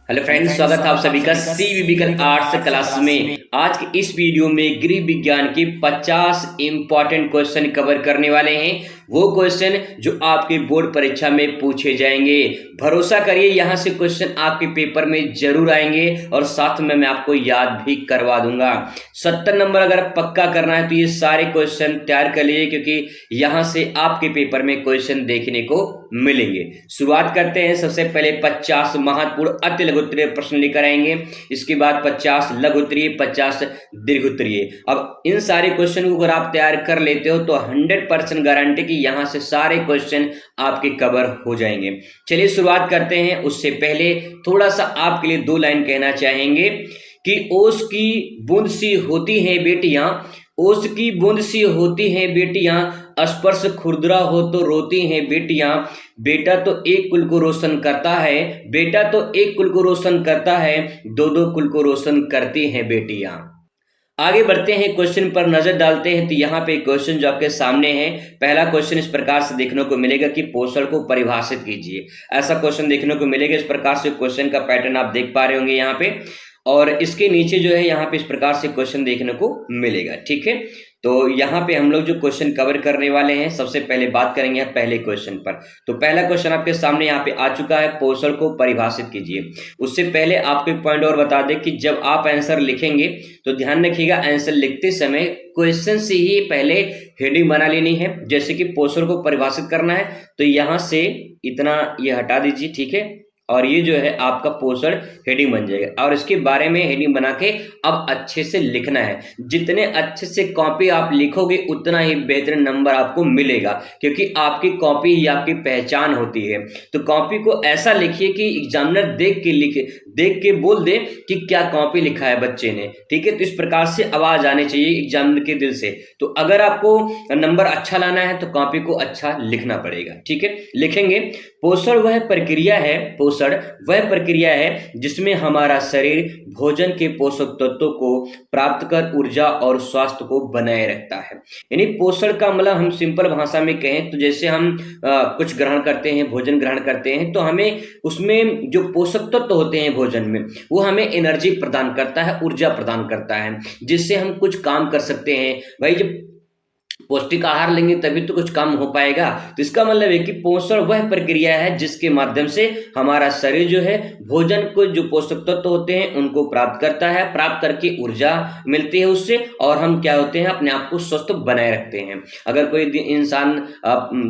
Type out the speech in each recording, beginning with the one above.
Hello friends, स्वागत है आप सभी का सीवीबीकल आर्ट्स क्लास में। आज के इस वीडियो में गृह विज्ञान के 50 इंपॉर्टेंट क्वेश्चन कवर करने वाले हैं। वो क्वेश्चन जो आपके बोर्ड परीक्षा में पूछे जाएंगे। भरोसा करिए, यहाँ से क्वेश्चन आपके पेपर में जरूर आएंगे और साथ में मैं आपको याद भी करवा दूंगा। 70 नंबर अगर पक्का करना है तो ये सारे क्वेश्चन तैयार कर लीजिए, क्योंकि यहाँ से आपके पेपर में क्वेश्चन देखने को मिलेंगे। शुरुआत करते हैं। सबसे पहले 50 महत्वपूर्ण अति लघु उत्तरीय प्रश्न लेकर आएंगे। इसके बाद 50 लघु उत्तरीय, 50 दीर्घ उत्तरीय। अब इन सारे क्वेश्चन को अगर आप तैयार कर लेते हो तो 100% गारंटी कि यहां से सारे क्वेश्चन आपके कवर हो जाएंगे। चलिए शुरुआत करते हैं। उससे पहले थोड़ा सा आपके लिए 2 लाइन कहना चाहेंगे कि ओस की बूंद सी होती है बेटियां, ओस की बूंद सी होती हैं बेटियां, स्पर्श खुरदरा हो तो रोती हैं बेटियां, बेटा तो एक कुल को रोशन करता है, बेटा तो एक कुल को रोशन करता है, दो दो कुल को रोशन करती हैं बेटियां। आगे बढ़ते हैं, क्वेश्चन पर नजर डालते हैं। तो यहाँ पे क्वेश्चन जो आपके सामने है, पहला क्वेश्चन इस प्रकार से देखने को मिलेगा कि पोषण को परिभाषित कीजिए। ऐसा क्वेश्चन देखने को मिलेगा। इस प्रकार से क्वेश्चन का पैटर्न आप देख पा रहे होंगे यहाँ पे, और इसके नीचे जो है यहाँ पे इस प्रकार से क्वेश्चन देखने को मिलेगा। ठीक है, तो यहाँ पे हम लोग जो क्वेश्चन कवर करने वाले हैं, सबसे पहले बात करेंगे पहले क्वेश्चन पर। तो पहला क्वेश्चन आपके सामने यहाँ पे आ चुका है, पोषण को परिभाषित कीजिए। उससे पहले आपको एक पॉइंट और बता दें कि जब आप आंसर लिखेंगे तो ध्यान रखिएगा, आंसर लिखते समय क्वेश्चन से ही पहले हेडिंग बना लेनी है। जैसे कि पोषण को परिभाषित करना है तो यहाँ से इतना ये हटा दीजिए, ठीक है, और ये जो है आपका पोषण हेडिंग बन जाएगा। और इसके बारे में हेडिंग बना के अब अच्छे से लिखना है। जितने अच्छे से कॉपी आप लिखोगे उतना ही बेहतरीन नंबर आपको मिलेगा, क्योंकि आपकी कॉपी ही आपकी पहचान होती है। तो कॉपी को ऐसा लिखिए कि एग्जामिनर देख के बोल दे कि क्या कॉपी लिखा है बच्चे ने। ठीक है, तो इस प्रकार से आवाज आनी चाहिए एग्जामिनर के दिल से। तो अगर आपको नंबर अच्छा लाना है तो कॉपी को अच्छा लिखना पड़ेगा। ठीक है, लिखेंगे, पोषण वह प्रक्रिया है, पोषण वह प्रक्रिया है जिसमें हमारा शरीर भोजन के पोषक तत्वों को प्राप्त कर ऊर्जा और स्वास्थ्य को बनाए रखता है। यानी पोषण का मतलब हम सिंपल भाषा में कहें तो जैसे हम कुछ ग्रहण करते हैं, भोजन ग्रहण करते हैं, तो हमें उसमें जो पोषक तत्व होते हैं भोजन में, वो हमें एनर्जी प्रदान करता है, ऊर्जा प्रदान करता है, जिससे हम कुछ काम कर सकते हैं। भाई जब पौष्टिक आहार लेंगे तभी तो कुछ काम हो पाएगा। तो इसका मतलब है कि पोषण वह प्रक्रिया है जिसके माध्यम से हमारा शरीर जो है भोजन को जो पोषक तत्व होते हैं उनको प्राप्त करता है, प्राप्त करके ऊर्जा मिलती है उससे, और हम क्या होते हैं, अपने आप को स्वस्थ बनाए रखते हैं। अगर कोई इंसान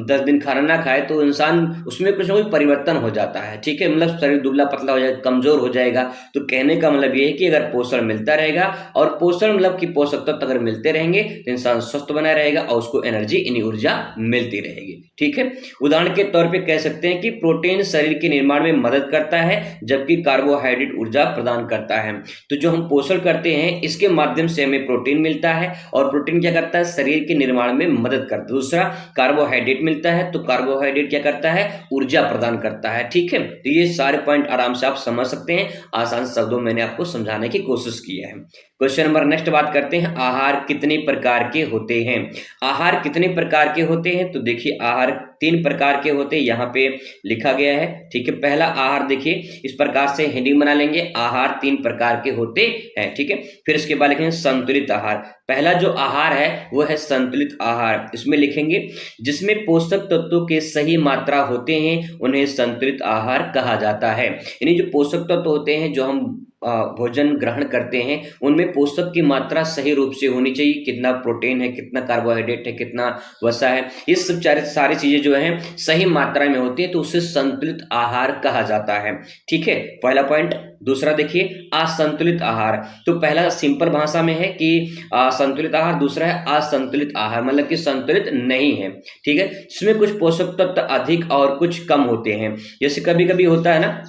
10 दिन खाना ना खाए तो इंसान उसमें कुछ ना कुछ परिवर्तन हो जाता है। ठीक है, मतलब शरीर दुबला पतला हो जाएगा, कमजोर हो जाएगा। तो कहने का मतलब ये है कि अगर पोषण मिलता रहेगा, और पोषण मतलब कि पोषक तत्व अगर मिलते रहेंगे तो इंसान स्वस्थ बना रहेगा और उसको एनर्जी यानी ऊर्जा मिलती रहेगी। ठीक है, उदाहरण के तौर पे कह सकते हैं कि प्रोटीन शरीर के निर्माण में मदद करता है, जबकि कार्बोहाइड्रेट ऊर्जा प्रदान करता है। तो जो हम पोषण करते हैं इसके माध्यम से हमें प्रोटीन मिलता है, और प्रोटीन क्या करता है, शरीर के निर्माण में मदद करता है। दूसरा, कार्बोहाइड्रेट मिलता है, तो कार्बोहाइड्रेट क्या करता है, ऊर्जा प्रदान करता है। ठीक है, तो ये सारे पॉइंट आराम से आप समझ सकते हैं। आसान शब्दों में मैंने आपको समझाने की कोशिश की है। क्वेश्चन नंबर नेक्स्ट बात करते हैं, आहार कितने प्रकार के होते हैं। आहार कितने प्रकार के होते हैं, तो देखिए आहार 3 प्रकार के होते हैं, यहाँ पे लिखा गया है। ठीक है, पहला आहार देखिए इस प्रकार से हेडिंग बना लेंगे, आहार 3 प्रकार के होते हैं। ठीक है, फिर इसके बाद लिखेंगे संतुलित आहार। पहला जो आहार है वो है संतुलित आहार। इसमें लिखेंगे जिसमें पोषक तत्वों के सही मात्रा होते हैं उन्हें संतुलित आहार कहा जाता है। यानी जो पोषक तत्व होते हैं जो हम भोजन ग्रहण करते हैं उनमें पोषक की मात्रा सही रूप से होनी चाहिए। कितना प्रोटीन है, कितना कार्बोहाइड्रेट है, कितना वसा है, ये सब सारी चीजें जो है सही मात्रा में होती है, तो उसे संतुलित आहार कहा जाता है। ठीक है, पहला पॉइंट। दूसरा देखिए असंतुलित आहार। तो पहला सिंपल भाषा में है कि संतुलित आहार, दूसरा है असंतुलित आहार, मतलब कि संतुलित नहीं है। ठीक है, इसमें कुछ पोषक तत्व अधिक और कुछ कम होते हैं। जैसे कभी कभी होता है ना,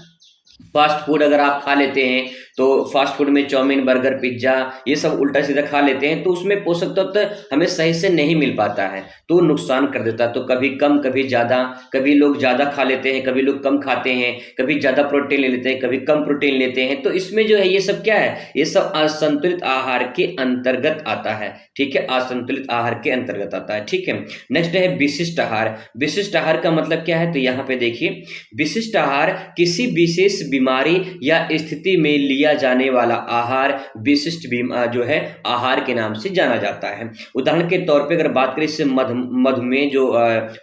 फास्ट फूड अगर आप खा लेते हैं तो फास्ट फूड में चाउमीन, बर्गर, पिज्जा ये सब उल्टा सीधा खा लेते हैं, तो उसमें पोषक तत्व हमें सही से नहीं मिल पाता है, तो नुकसान कर देता है। तो कभी कम कभी ज़्यादा, कभी लोग ज़्यादा खा लेते हैं, कभी लोग कम खाते हैं, कभी ज़्यादा प्रोटीन ले लेते हैं, कभी कम प्रोटीन लेते हैं। तो इसमें जो है ये सब क्या है, ये सब असंतुलित आहार के अंतर्गत आता है। ठीक है, असंतुलित आहार के अंतर्गत आता है। ठीक है, नेक्स्ट है विशिष्ट आहार। विशिष्ट आहार का मतलब क्या है, तो यहाँ पे देखिए, विशिष्ट आहार किसी विशेष बीमारी या स्थिति में लिया जाने वाला आहार विशिष्ट जो है आहार के नाम से जाना जाता है। उदाहरण के तौर पे अगर बात करें, इससे मधुमेह जो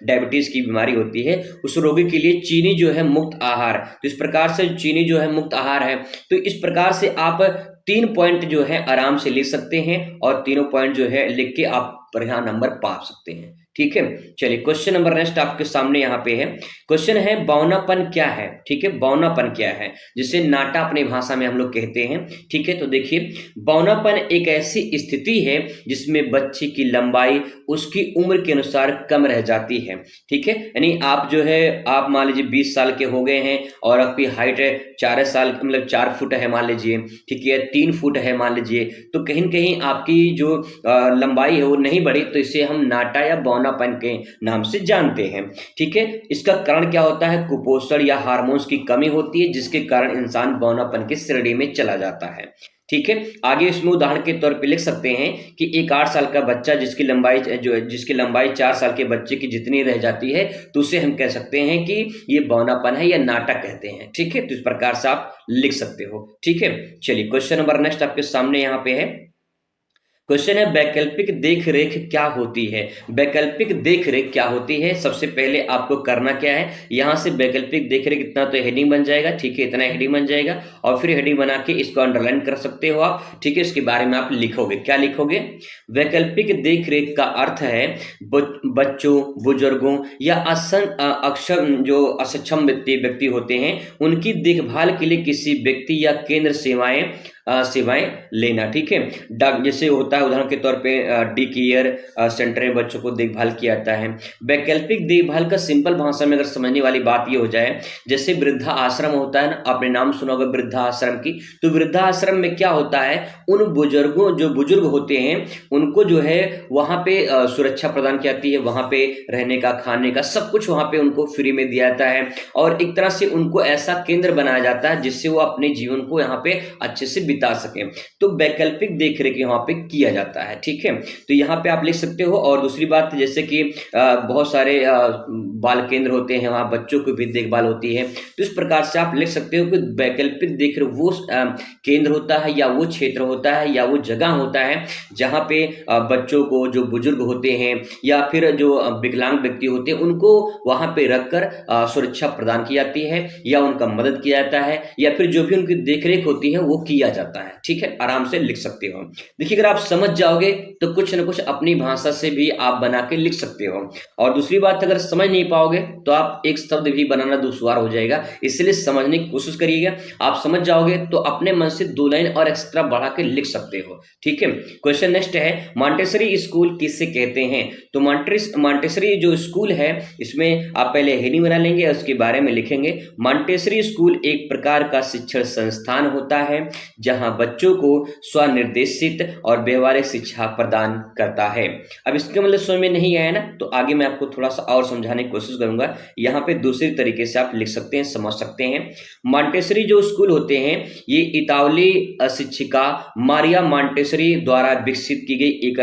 डायबिटीज की बीमारी होती है, उस रोगी के लिए चीनी जो है मुक्त आहार, तो इस प्रकार से चीनी जो है मुक्त आहार है। तो इस प्रकार से आप 3 पॉइंट जो है आराम से लिख सकते हैं और तीनों पॉइंट जो है लिख के आप बढ़िया नंबर पा सकते हैं। ठीक है, चलिए क्वेश्चन नंबर नेक्स्ट आपके सामने यहाँ पे है। क्वेश्चन है बौनापन क्या है। ठीक है, बौनापन क्या है, जिसे नाटा अपनी भाषा में हम लोग कहते हैं। ठीक है, तो देखिए, बौनापन एक ऐसी स्थिति है जिसमें बच्चे की लंबाई उसकी उम्र के अनुसार कम रह जाती है। ठीक है, यानी आप जो है, आप मान लीजिए 20 साल के हो गए हैं और आपकी हाइट है 4 साल, मतलब 4 फुट है मान लीजिए, ठीक है, 3 फुट है मान लीजिए, तो कहीं न कहीं आपकी जो लंबाई है वो नहीं बढ़ी, तो इसे हम नाटा या बौनापन के नाम से जानते हैं। ठीक है, इसका कारण क्या होता है, कुपोषण या हार्मोन्स की कमी होती है, जिसके कारण इंसान बौनापन की श्रेणी में चला जाता है। ठीक है, आगे इसमें उदाहरण के तौर पे लिख सकते हैं कि एक 8 साल का बच्चा जिसकी लंबाई 4 साल के बच्चे की जितनी रह जाती है, तो उसे हम कह सकते हैं कि ये बौनापन है या नाटा कहते हैं। ठीक है, तो इस प्रकार से आप लिख सकते हो। ठीक है, चलिए क्वेश्चन नंबर नेक्स्ट आपके सामने यहाँ पे है। क्वेश्चन है वैकल्पिक देखरेख क्या होती है। वैकल्पिक देखरेख क्या होती है, सबसे पहले आपको करना क्या है, यहाँ से वैकल्पिक देखरेख इतना तो हेडिंग बन जाएगा। ठीक है, इतना हेडिंग बन जाएगा और फिर हेडिंग बना के इसको अंडरलाइन कर सकते हो आप। ठीक है, इसके बारे में आप लिखोगे, क्या लिखोगे, वैकल्पिक देखरेख का अर्थ है बच्चों, बुजुर्गों या अक्षम जो असक्षम व्यक्ति होते हैं, उनकी देखभाल के लिए किसी व्यक्ति या केंद्र सेवाएं लेना। ठीक है, जैसे होता है उदाहरण के तौर पे डी केयर सेंटर में बच्चों को देखभाल किया जाता है। वैकल्पिक देखभाल का सिंपल भाषा में अगर समझने वाली बात ये हो जाए, जैसे वृद्धा आश्रम होता है ना, आपने नाम सुना होगा वृद्धा आश्रम की, तो वृद्धा आश्रम में क्या होता है, उन बुजुर्गों जो बुजुर्ग होते हैं उनको जो है वहां पे सुरक्षा प्रदान की जाती है, वहां पे रहने का, खाने का सब कुछ वहां पे उनको फ्री में दिया जाता है और एक तरह से उनको ऐसा केंद्र बनाया जाता है जिससे वो अपने जीवन को यहाँ पे अच्छे से बिता सके। तो वैकल्पिक देखरेख यहाँ पे किया जाता है। ठीक है, तो यहाँ पे आप लिख सकते हो। और दूसरी बात, जैसे कि बहुत सारे बाल केंद्र होते हैं, वहाँ बच्चों की भी देखभाल होती है, तो इस प्रकार से आप लिख सकते हो कि वैकल्पिक देखरेख वो केंद्र होता है या वो क्षेत्र होता है या वो जगह होता है जहाँ पे बच्चों को, जो बुजुर्ग होते हैं या फिर जो विकलांग व्यक्ति होते हैं, उनको वहां पे रखकर सुरक्षा प्रदान की जाती है या उनका मदद किया जाता है या फिर जो भी उनकी देखरेख होती है वो किया जाता है। ठीक है, आराम से लिख सकते हो। देखिए, अगर आप समझ जाओगे तो कुछ ना कुछ अपनी भाषा से भी आप बना के लिख सकते हो। और दूसरी बात, अगर समझ नहीं पाओगे तो आप एक शब्द भी बनाना दुश्वार हो जाएगा, इसलिए समझने की कोशिश करिएगा। आप समझ जाओगे तो अपने मन से 2 लाइन और एक्स्ट्रा बढ़ा के लिख सकते हो। ठीक है, क्वेश्चन नेक्स्ट है, मॉन्टेसरी स्कूल किसे कहते हैं। तो मॉन्टेसरी जो स्कूल है, इसमें आप पहले हेडिंग बना लेंगे और उसके बारे में लिखेंगे। मॉन्टेसरी स्कूल एक प्रकार का शिक्षण संस्थान होता है जहां बच्चों को स्वनिर्देशित और व्यवहारिक शिक्षा प्रदान करता है। अब इसके मतलब समझ में नहीं आया ना, तो आगे मैं आपको थोड़ा सा और समझाने की कोशिश करूंगा। यहाँ पे दूसरी तरीके से आप लिख सकते हैं, समझ सकते हैं। मॉन्टेसरी जो स्कूल होते हैं, ये इतालवी शिक्षिका मारिया मॉन्टेसरी द्वारा विकसित की गई एक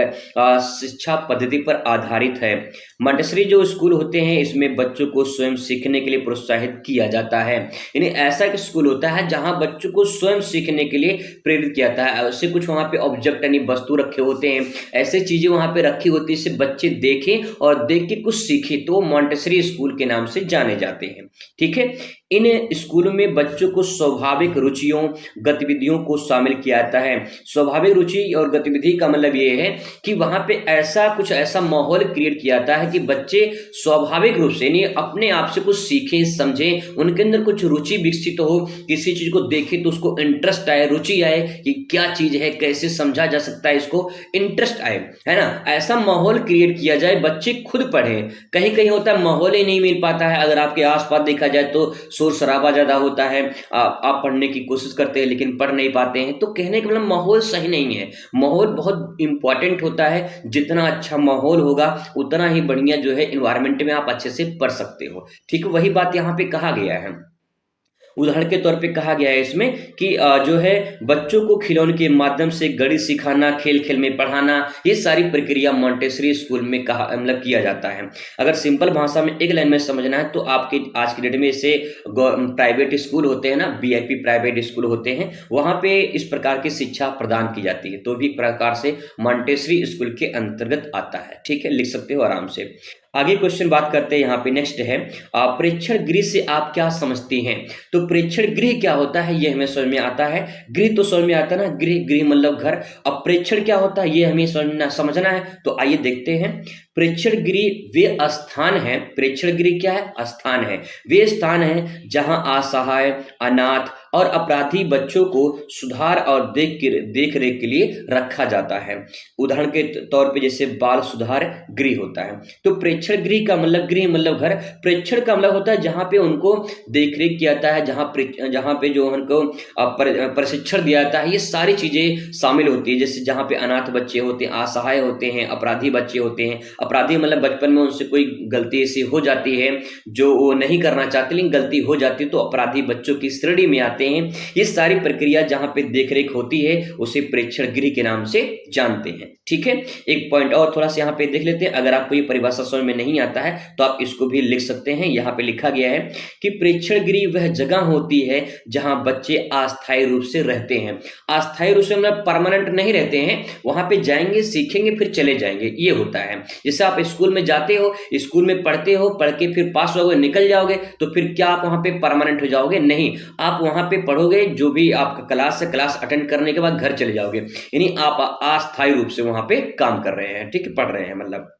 शिक्षा पद्धति पर आधारित है। मॉन्टेसरी जो स्कूल होते हैं, इसमें बच्चों को स्वयं सीखने के लिए प्रोत्साहित किया जाता है। यानी ऐसा एक स्कूल होता है जहां बच्चों को स्वयं सीखने के लिए प्रेरित किया जाता है। उससे कुछ वहां पे ऑब्जेक्ट यानी वस्तु रखे होते हैं, ऐसे चीजें वहां पे रखी होती है जिससे बच्चे देखें और देख के कुछ सीखें, तो मॉन्टेसरी स्कूल के नाम से जाने जाते हैं। ठीक है, इन स्कूलों में बच्चों को स्वाभाविक रुचियों, गतिविधियों को शामिल किया जाता है। स्वाभाविक रुचि और गतिविधि का मतलब ये है कि वहां पे ऐसा माहौल क्रिएट किया जाता है कि बच्चे स्वाभाविक रूप से यानी अपने आप से कुछ सीखें, समझें, उनके अंदर कुछ रुचि विकसित हो, किसी चीज को देखें तो उसको इंटरेस्ट आए, रुचि रुचि आए कि क्या चीज है, कैसे समझा जा सकता है, इसको इंटरेस्ट आए, है ना। ऐसा माहौल क्रिएट किया जाए, बच्चे खुद पढ़ें। कहीं कहीं होता है माहौल ही नहीं मिल पाता है, अगर आपके आसपास देखा जाए तो शोर शराबा ज्यादा होता है, आप पढ़ने की कोशिश करते हैं लेकिन पढ़ नहीं पाते हैं, तो कहने का मतलब माहौल सही नहीं है। माहौल बहुत इंपॉर्टेंट होता है, जितना अच्छा माहौल होगा उतना ही बढ़िया जो है इन्वायरमेंट में आप अच्छे से पढ़ सकते हो। ठीक है, वही बात यहाँ पे कहा गया है। उदाहरण के तौर पे कहा गया है इसमें कि जो है बच्चों को खिलौने के माध्यम से गणित सिखाना, खेल खेल में पढ़ाना, ये सारी प्रक्रिया मॉन्टेसरी स्कूल में कहा मतलब किया जाता है। अगर सिंपल भाषा में एक लाइन में समझना है तो आपके आज की डेट में ऐसे प्राइवेट स्कूल होते हैं ना, वीआईपी प्राइवेट स्कूल होते हैं, वहां पे इस प्रकार की शिक्षा प्रदान की जाती है, तो भी प्रकार से मॉन्टेसरी स्कूल के अंतर्गत आता है। ठीक है, लिख सकते हो आराम से। आगे क्वेश्चन बात करते हैं, यहाँ पे नेक्स्ट है प्रेक्षण गृह से आप क्या समझती हैं। तो प्रेक्षण गृह क्या होता है ये हमें समझ में आता है। गृह तो समझ में आता है ना, गृह गृह मतलब घर। अब प्रेक्षण क्या होता है ये हमें समझना है, तो आइए देखते हैं। प्रेक्षण गृह वे स्थान है, प्रेक्षण गृह क्या है, स्थान है, वे स्थान है जहां असहाय, अनाथ और अपराधी बच्चों को सुधार और देख रेख के लिए रखा जाता है। उदाहरण के तौर पे जैसे बाल सुधार गृह होता है। तो प्रेक्षण गृह का मतलब, गृह मतलब घर, प्रेक्षण का मतलब होता है जहां पे उनको देख रेख किया जाता है, जहां पे जो उनको प्रशिक्षण दिया जाता है, ये सारी चीजें शामिल होती है। जैसे जहां पे अनाथ बच्चे होते हैं, असहाय होते हैं, अपराधी बच्चे होते हैं। अपराधी मतलब बचपन में उनसे कोई गलती ऐसी हो जाती है जो वो नहीं करना चाहते लेकिन गलती हो जाती है, तो अपराधी बच्चों की श्रेणी में आते हैं। ये सारी प्रक्रिया जहां पे देखरेख होती है उसे प्रेक्षण गृह के नाम से जानते हैं। ठीक है, एक पॉइंट और थोड़ा सा यहाँ पे देख लेते हैं। अगर आपको ये परिभाषा समझ में नहीं आता है तो आप इसको भी लिख सकते हैं। यहाँ पे लिखा गया है कि प्रेक्षण गृह वह जगह होती है जहां बच्चे अस्थायी रूप से रहते हैं। अस्थायी रूप से मतलब परमानेंट नहीं रहते हैं, वहां पे जाएंगे, सीखेंगे, फिर चले जाएंगे, ये होता है। जैसे आप स्कूल में जाते हो, स्कूल में पढ़ते हो, पढ़ के फिर पास होगे, निकल जाओगे, तो फिर क्या आप वहां पे परमानेंट हो जाओगे? नहीं, आप वहां पे पढ़ोगे, जो भी आपका क्लास है, क्लास अटेंड करने के बाद घर चले जाओगे, यानी आप अस्थायी रूप से वहां पे काम कर रहे हैं। ठीक है, पढ़ रहे हैं मतलब।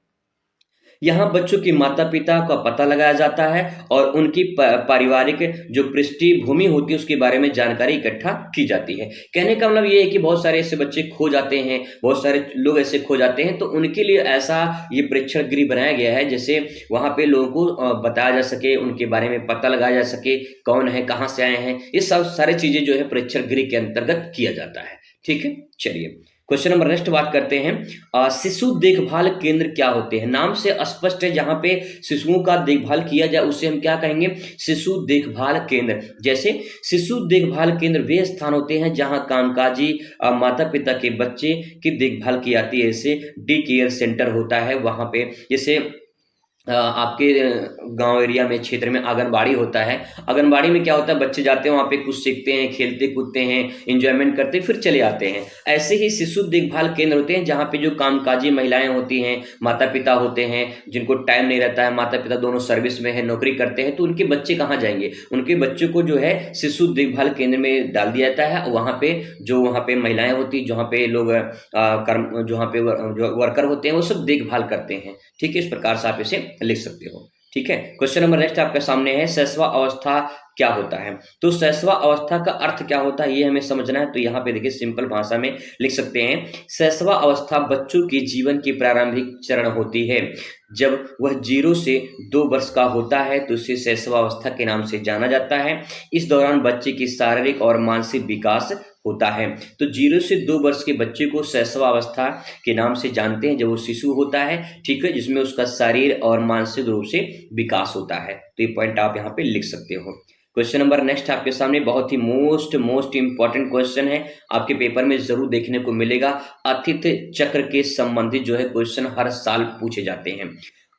यहाँ बच्चों की माता पिता का पता लगाया जाता है और उनकी पारिवारिक जो पृष्ठभूमि होती है उसके बारे में जानकारी इकट्ठा की जाती है। कहने का मतलब ये है कि बहुत सारे ऐसे बच्चे खो जाते हैं, बहुत सारे लोग ऐसे खो जाते हैं, तो उनके लिए ऐसा ये प्रेक्षण गृह बनाया गया है, जैसे वहां पे लोगों को बताया जा सके, उनके बारे में पता लगाया जा सके, कौन है, कहाँ से आए हैं, ये सब सारी चीजें जो है प्रेक्षण गृह के अंतर्गत किया जाता है। ठीक है, चलिए क्वेश्चन नंबर नेक्स्ट बात करते हैं। शिशु देखभाल केंद्र क्या होते हैं। नाम से स्पष्ट है, जहां पे शिशुओं का देखभाल किया जाए उसे हम क्या कहेंगे, शिशु देखभाल केंद्र। जैसे शिशु देखभाल केंद्र वे स्थान होते हैं जहां कामकाजी माता पिता के बच्चे की देखभाल की जाती है। जैसे डे केयर सेंटर होता है, वहां पे जैसे आपके गांव एरिया में, क्षेत्र में आंगनबाड़ी होता है। आंगनबाड़ी में क्या होता है, बच्चे जाते हैं वहां पे, कुछ सीखते हैं, खेलते कूदते हैं, एंजॉयमेंट करते हैं, फिर चले आते हैं। ऐसे ही शिशु देखभाल केंद्र होते हैं जहां पे जो कामकाजी महिलाएं होती हैं, माता पिता होते हैं, जिनको टाइम नहीं रहता है, माता पिता दोनों सर्विस में है, नौकरी करते हैं, तो उनके बच्चे कहाँ जाएंगे, उनके बच्चों को जो है शिशु देखभाल केंद्र में डाल दिया जाता है। वहां पे जो वहां पे महिलाएं होती, जहाँ पे लोग जहाँ पे जो वर्कर होते हैं वो सब देखभाल करते हैं। ठीक है, इस प्रकार से आप इसे लिख सकते हो। ठीक है, क्वेश्चन नंबर नेक्स्ट आपके सामने है, शैशव अवस्था क्या होता है। तो शैशव अवस्था का अर्थ क्या होता है ये हमें समझना है। तो यहाँ पे देखिए सिंपल भाषा में लिख सकते हैं, शैशव अवस्था बच्चों के जीवन की प्रारंभिक चरण होती है। जब वह 0 से 2 वर्ष का होता है तो उसे शैशव अवस्था के नाम से जाना जाता है। इस दौरान बच्चे की शारीरिक और मानसिक विकास होता है। तो 0 से 2 वर्ष के बच्चे को शैशवावस्था के नाम से जानते हैं, जब वो शिशु होता है। ठीक है, जिसमें उसका शरीर और मानसिक रूप से विकास होता है। तो ये पॉइंट आप यहाँ पे लिख सकते हो। क्वेश्चन नंबर नेक्स्ट आपके सामने बहुत ही मोस्ट इंपॉर्टेंट क्वेश्चन है, आपके पेपर में जरूर देखने को मिलेगा। अतिथि चक्र के संबंधित जो है क्वेश्चन हर साल पूछे जाते हैं।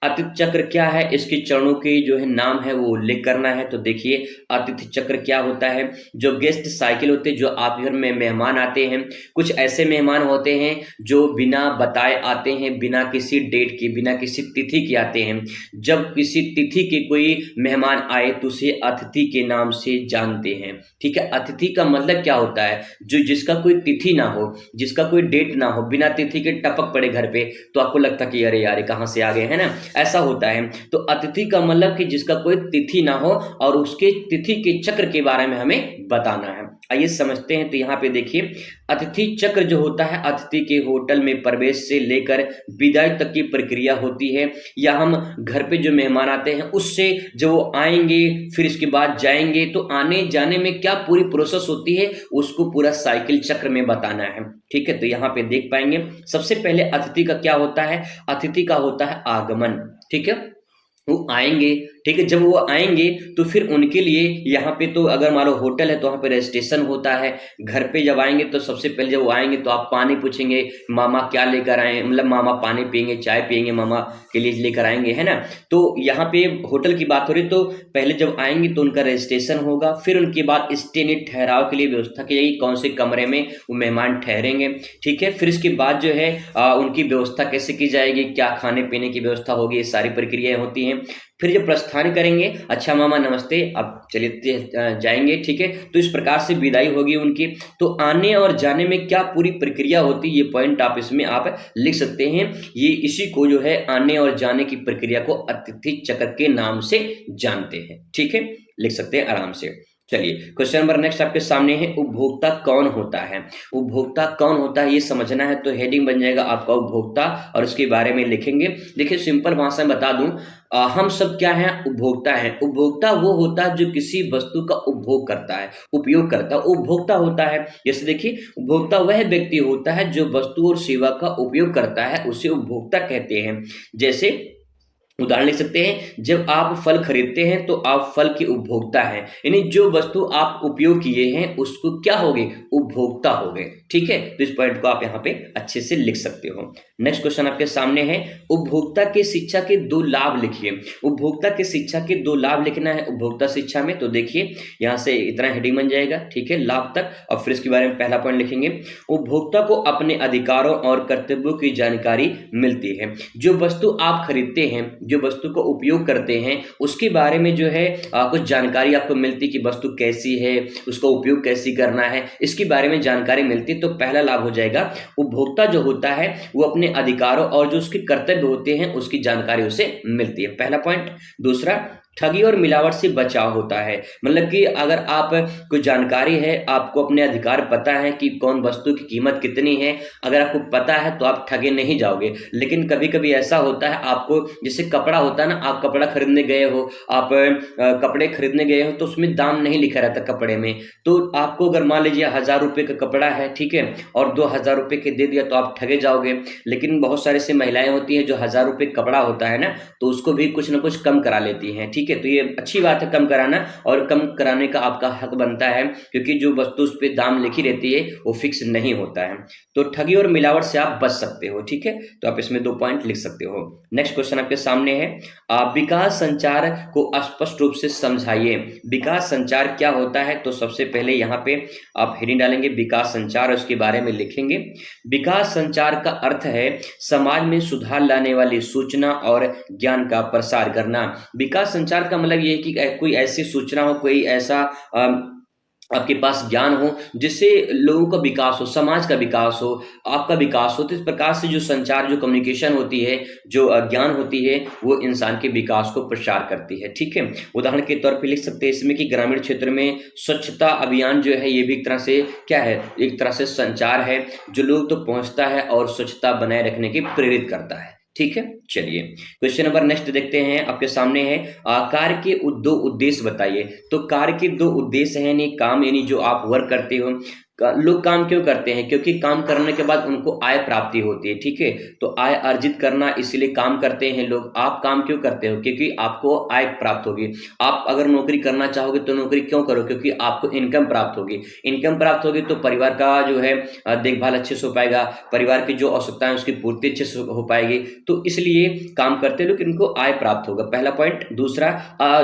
अतिथि चक्र क्या है, इसके चरणों के जो है नाम है वो उल्लेख करना है। तो देखिए अतिथि चक्र क्या होता है, जो गेस्ट साइकिल होते हैं, जो आप घर में मेहमान आते हैं। कुछ ऐसे मेहमान होते हैं जो बिना बताए आते हैं, बिना किसी डेट के, बिना किसी तिथि के आते हैं। जब किसी तिथि के कोई मेहमान आए तो उसे अतिथि के नाम से जानते हैं। ठीक है, अतिथि का मतलब क्या होता है, जो जिसका कोई तिथि ना हो, जिसका कोई डेट ना हो, बिना तिथि के टपक पड़े घर पे, तो आपको लगता कि अरे यार कहाँ से आ गए, है ना, ऐसा होता है। तो अतिथि का मतलब कि जिसका कोई तिथि ना हो और उसके तिथि के चक्र के बारे में हमें बताना है। आइए समझते हैं। तो यहाँ पे देखिए, अतिथि चक्र जो होता है, अतिथि के होटल में प्रवेश से लेकर विदाई तक की प्रक्रिया होती है। या हम घर पे जो मेहमान आते हैं उससे जब वो आएंगे फिर इसके बाद जाएंगे, तो आने जाने में क्या पूरी प्रोसेस होती है उसको पूरा साइकिल चक्र में बताना है। ठीक है, तो यहाँ पे देख पाएंगे सबसे पहले अतिथि का क्या होता है, अतिथि का होता है आगमन। ठीक है, वो आएंगे, ठीक है, जब वो आएंगे तो फिर उनके लिए यहाँ पे तो अगर मान लो होटल है तो वहाँ पे रजिस्ट्रेशन होता है। घर पे जब आएंगे तो सबसे पहले जब वो आएंगे तो आप पानी पूछेंगे, मामा क्या लेकर आए, मतलब मामा पानी पियेंगे, चाय पियेंगे, मामा के लिए लेकर आएंगे, है ना। तो यहाँ पे होटल की बात हो रही, तो पहले जब आएंगे तो उनका रजिस्ट्रेशन होगा, फिर उनके बाद स्टे नीड ठहराव के लिए व्यवस्था की जाएगी, कौन से कमरे में वो मेहमान ठहरेंगे। ठीक है, फिर इसके बाद जो है उनकी व्यवस्था कैसे की जाएगी, क्या खाने पीने की व्यवस्था होगी, ये सारी प्रक्रियाएं होती हैं। फिर जब प्रस्थान करेंगे, अच्छा मामा नमस्ते, अब चलिए जाएंगे। ठीक है, तो इस प्रकार से विदाई होगी उनकी। तो आने और जाने में क्या पूरी प्रक्रिया होती है, ये पॉइंट आप इसमें आप लिख सकते हैं। ये इसी को जो है आने और जाने की प्रक्रिया को अतिथि चक्र के नाम से जानते हैं। ठीक है, लिख सकते हैं आराम से। चलिए, क्वेश्चन नंबर नेक्स्ट आपके सामने है, उपभोक्ता कौन होता है। उपभोक्ता कौन होता है ये समझना है, तो हेडिंग बन जाएगा आपका उपभोक्ता, और उसके बारे में लिखेंगे। देखिए सिंपल भाषा में बता दूं, हम सब क्या हैं, उपभोक्ता हैं। उपभोक्ता वो होता है जो किसी वस्तु का उपभोग करता है, उपयोग करता है, उपभोक्ता होता है। जैसे देखिए, उपभोक्ता वह व्यक्ति होता है जो वस्तु और सेवा का उपयोग करता है, उसे उपभोक्ता कहते हैं। जैसे उदाहरण लिख सकते हैं, जब आप फल खरीदते हैं तो आप फल के उपभोक्ता हैं, यानी जो वस्तु आप उपयोग किए हैं उसको क्या हो गए, उपभोक्ता हो गए। ठीक है, तो इस पॉइंट को आप यहाँ पे अच्छे से लिख सकते हो। नेक्स्ट क्वेश्चन आपके सामने है, उपभोक्ता के शिक्षा के 2 लाभ लिखिए। उपभोक्ता के शिक्षा के 2 लाभ लिखना है उपभोक्ता शिक्षा में। तो देखिए यहाँ से इतना हेडिंग बन जाएगा, ठीक है, लाभ तक, और फिर इसके बारे में पहला पॉइंट लिखेंगे, उपभोक्ता को अपने अधिकारों और कर्तव्यों की जानकारी मिलती है। जो वस्तु आप खरीदते हैं, जो वस्तु को उपयोग करते हैं, उसके बारे में जो है कुछ जानकारी आपको मिलती कि वस्तु कैसी है, उसका उपयोग कैसे करना है, इसके बारे में जानकारी मिलती। तो पहला लाभ हो जाएगा, उपभोक्ता जो होता है वो अपने अधिकारों और जो उसके कर्तव्य होते हैं उसकी जानकारी उसे मिलती है, पहला पॉइंट। दूसरा, ठगी और मिलावट से बचाव होता है। मतलब कि अगर आप कोई जानकारी है, आपको अपने अधिकार पता है कि कौन वस्तु की कीमत कितनी है, अगर आपको पता है तो आप ठगे नहीं जाओगे। लेकिन कभी कभी ऐसा होता है, आपको जैसे कपड़ा होता है ना, आप कपड़ा खरीदने गए हो, आप कपड़े खरीदने गए हो तो उसमें दाम नहीं लिखा रहता कपड़े में। तो आपको अगर मान लीजिए 1000 रुपये का कपड़ा है, ठीक है, और 2000 रुपये के दे दिया तो आप ठगे जाओगे। लेकिन बहुत सारे से महिलाएं होती हैं जो 1000 रुपये कपड़ा होता है ना, तो उसको भी कुछ ना कुछ कम करा लेती हैं। ठीक है, तो ये अच्छी बात है कम कराना, और कम कराने का आपका हक बनता है, क्योंकि जो वस्तु उस पर दाम लिखी रहती है वो फिक्स नहीं होता है। तो ठगी और मिलावट से आप बच सकते हो। ठीक है, तो आप इसमें 2 पॉइंट लिख सकते हो। नेक्स्ट क्वेश्चन आपके सामने है, विकास संचार को स्पष्ट रूप से समझाइए। विकास संचार क्या होता है, तो सबसे पहले यहाँ पे आप हेडिंग डालेंगे विकास संचार, और उसके बारे में लिखेंगे। विकास संचार का अर्थ है समाज में सुधार लाने वाली सूचना और ज्ञान का प्रसार करना। विकास संचार का मतलब ये है कि कोई ऐसी सूचना हो, कोई ऐसा आपके पास ज्ञान हो जिससे लोगों का विकास हो, समाज का विकास हो, आपका विकास हो। तो इस प्रकार से जो संचार, जो कम्युनिकेशन होती है, जो ज्ञान होती है, वो इंसान के विकास को प्रसार करती है। ठीक है, उदाहरण के तौर पे लिख सकते हैं इसमें कि ग्रामीण क्षेत्र में स्वच्छता अभियान जो है, ये भी एक तरह से क्या है, एक तरह से संचार है जो लोग तो पहुंचता है और स्वच्छता बनाए रखने की प्रेरित करता है। ठीक है, चलिए क्वेश्चन नंबर नेक्स्ट देखते हैं आपके सामने है, कार्य के 2 उद्देश्य बताइए। तो कार्य के 2 उद्देश्य हैं, यानी काम, यानी जो आप वर्क करते हो, लोग काम क्यों करते हैं, क्योंकि काम करने के बाद उनको आय प्राप्ति होती है। ठीक है, तो आय अर्जित करना, इसलिए काम करते हैं लोग। आप काम क्यों करते हो, क्योंकि आपको आय प्राप्त होगी। आप अगर नौकरी करना चाहोगे तो नौकरी क्यों करो, क्योंकि आपको इनकम प्राप्त होगी। इनकम प्राप्त होगी तो परिवार का जो है देखभाल अच्छे से हो पाएगा, परिवार की जो आवश्यकताएं उसकी पूर्ति अच्छे से हो पाएगी। तो इसलिए काम करते लोग, इनको आय प्राप्त होगा, पहला पॉइंट। दूसरा